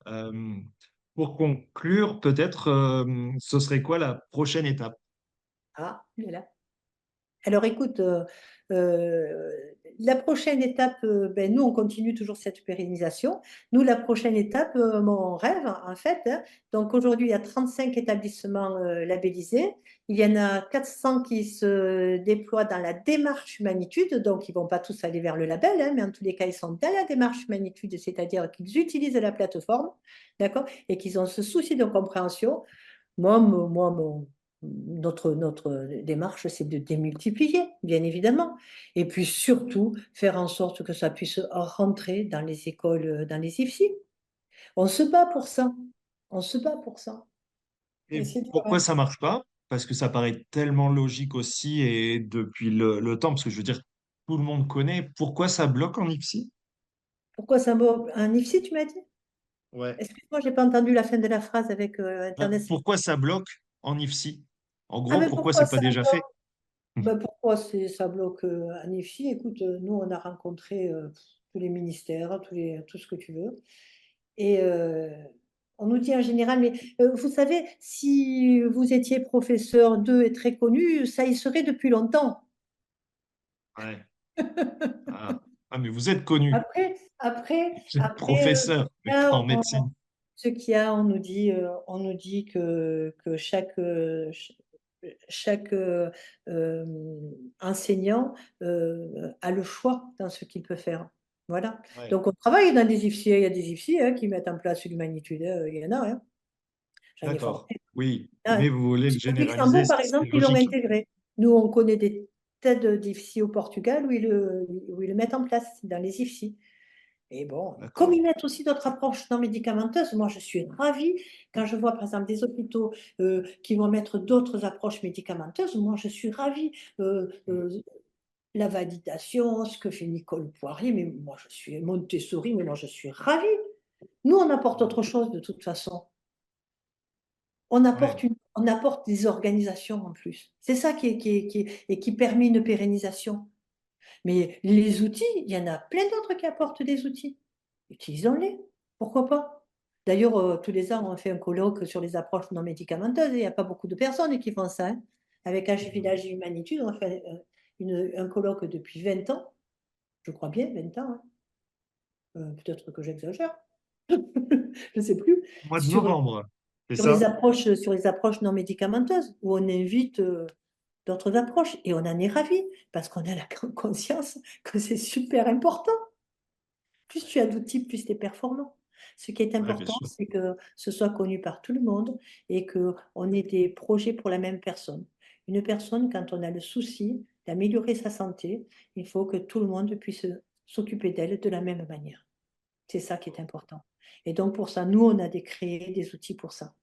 Euh, pour conclure, peut-être, ce serait quoi la prochaine étape? Ah, il est là. Alors écoute, euh, la prochaine étape, ben, nous on continue toujours cette pérennisation. Nous, la prochaine étape, mon rêve en fait, hein, donc aujourd'hui il y a 35 établissements labellisés. Il y en a 400 qui se déploient dans la démarche Humanitude, donc ils ne vont pas tous aller vers le label, hein, mais en tous les cas ils sont dans la démarche Humanitude, c'est-à-dire qu'ils utilisent la plateforme, d'accord, et qu'ils ont ce souci de compréhension. Notre démarche, c'est de démultiplier, bien évidemment. Et puis surtout, faire en sorte que ça puisse rentrer dans les écoles, dans les IFSI. On se bat pour ça. On se bat pour ça. Et Et c'est dur, pourquoi hein. ça marche pas? Parce que ça paraît tellement logique aussi et depuis le temps, parce que je veux dire, tout le monde connaît. Pourquoi ça bloque en IPSI? Pourquoi ça m'a... Un IFSI, tu m'as dit? Ouais. Excuse-moi, j'ai pas entendu la fin de la phrase avec Bah, Internet. pourquoi ça bloque en IFSI? En Ah, gros, mais pourquoi pourquoi c'est pas ça déjà fait? bloque? Ben, pourquoi ça bloque un IFSI? Écoute, nous, on a rencontré tous les ministères, tout ce que tu veux. Et on nous dit en général, mais vous savez, si vous étiez professeur d'eux et très connu, ça y serait depuis longtemps. Ouais. Ah. Ah, mais vous êtes connu. Après, Vous êtes professeur, mais pas là, en médecine. ce qu'il y a, on nous dit que chaque euh, enseignant a le choix dans ce qu'il peut faire. Voilà. Ouais. Donc, on travaille dans des IFSI. Il y a des IFSI qui mettent en place l'humanitude. Il y en a. Hein. J'en ai formé. D'accord. Oui. Ah, Mais vous voulez le au généraliser, Luxembourg, ce par qui serait exemple, ils l'ont logique. intégré. Nous, on connaît des tas d'IFSI au Portugal où ils le mettent en place dans les IFSI. Et bon, comme D'accord. ils mettent aussi d'autres approches non médicamenteuses, moi je suis ravie quand je vois par exemple des hôpitaux qui vont mettre d'autres approches médicamenteuses. Moi je suis ravie. La validation, ce que fait Nicole Poirier, mais moi je suis Montessori, mais moi je suis ravie. Nous on apporte autre chose de toute façon. Ouais. on apporte des organisations en plus. C'est ça qui permet une pérennisation. Mais les outils, il y en a plein d'autres qui apportent des outils. Utilisons-les. Pourquoi pas? D'ailleurs, tous les ans, on fait un colloque sur les approches non médicamenteuses et il n'y a pas beaucoup de personnes qui font ça, hein. Avec Âge Village et Humanitude, on fait un colloque depuis 20 ans, je crois bien, 20 ans, hein. Peut-être que j'exagère, je ne sais plus, Au mois de sur, novembre, c'est sur les ça? approches, sur les approches non médicamenteuses, où on invite d'autres approches et on en est ravis parce qu'on a la conscience que c'est super important. Plus tu as d'outils, plus tu es performant. Ce qui est Ouais, bien important, sûr. c'est que ce soit connu par tout le monde et qu'on ait des projets pour la même personne. Une personne, quand on a le souci d'améliorer sa santé, il faut que tout le monde puisse s'occuper d'elle de la même manière. C'est ça qui est important. Et donc, pour ça, nous, on a créé des outils pour ça.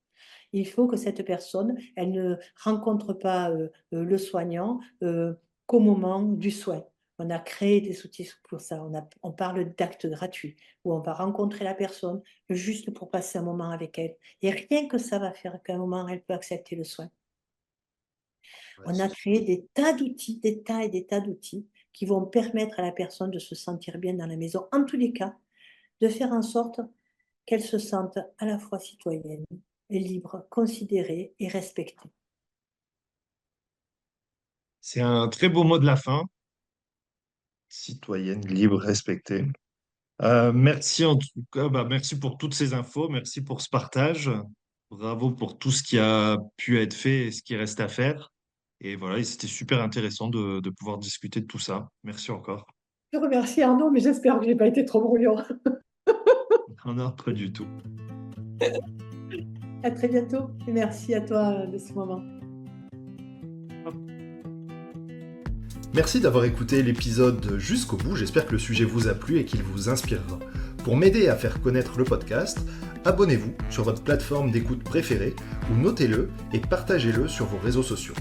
Il faut que cette personne, elle ne rencontre pas le soignant qu'au moment du soin. On a créé des outils pour ça. On parle d'actes gratuits où on va rencontrer la personne juste pour passer un moment avec elle. Et rien que ça va faire qu'à un moment, elle peut accepter le soin. Ouais, On a c'est sûr. créé des tas d'outils, des tas et des tas d'outils qui vont permettre à la personne de se sentir bien dans la maison. En tous les cas, de faire en sorte qu'elle se sente à la fois citoyenne, libre, considérée et respectée. C'est un très beau mot de la fin. Citoyenne, libre, respectée. Merci en tout cas, merci pour toutes ces infos, merci pour ce partage. Bravo pour tout ce qui a pu être fait et ce qui reste à faire. Et voilà, et c'était super intéressant de pouvoir discuter de tout ça. Merci encore. Je remercie Arnaud, mais j'espère que je n'ai pas été trop brouillon. Non, pas du tout. À très bientôt et merci à toi de ce moment. Merci d'avoir écouté l'épisode jusqu'au bout, j'espère que le sujet vous a plu et qu'il vous inspirera. Pour m'aider à faire connaître le podcast, abonnez-vous sur votre plateforme d'écoute préférée ou notez-le et partagez-le sur vos réseaux sociaux.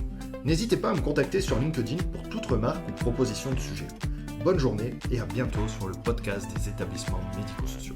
N'hésitez pas à me contacter sur LinkedIn pour toute remarque ou proposition de sujet. Bonne journée et à bientôt sur le podcast des établissements médico-sociaux.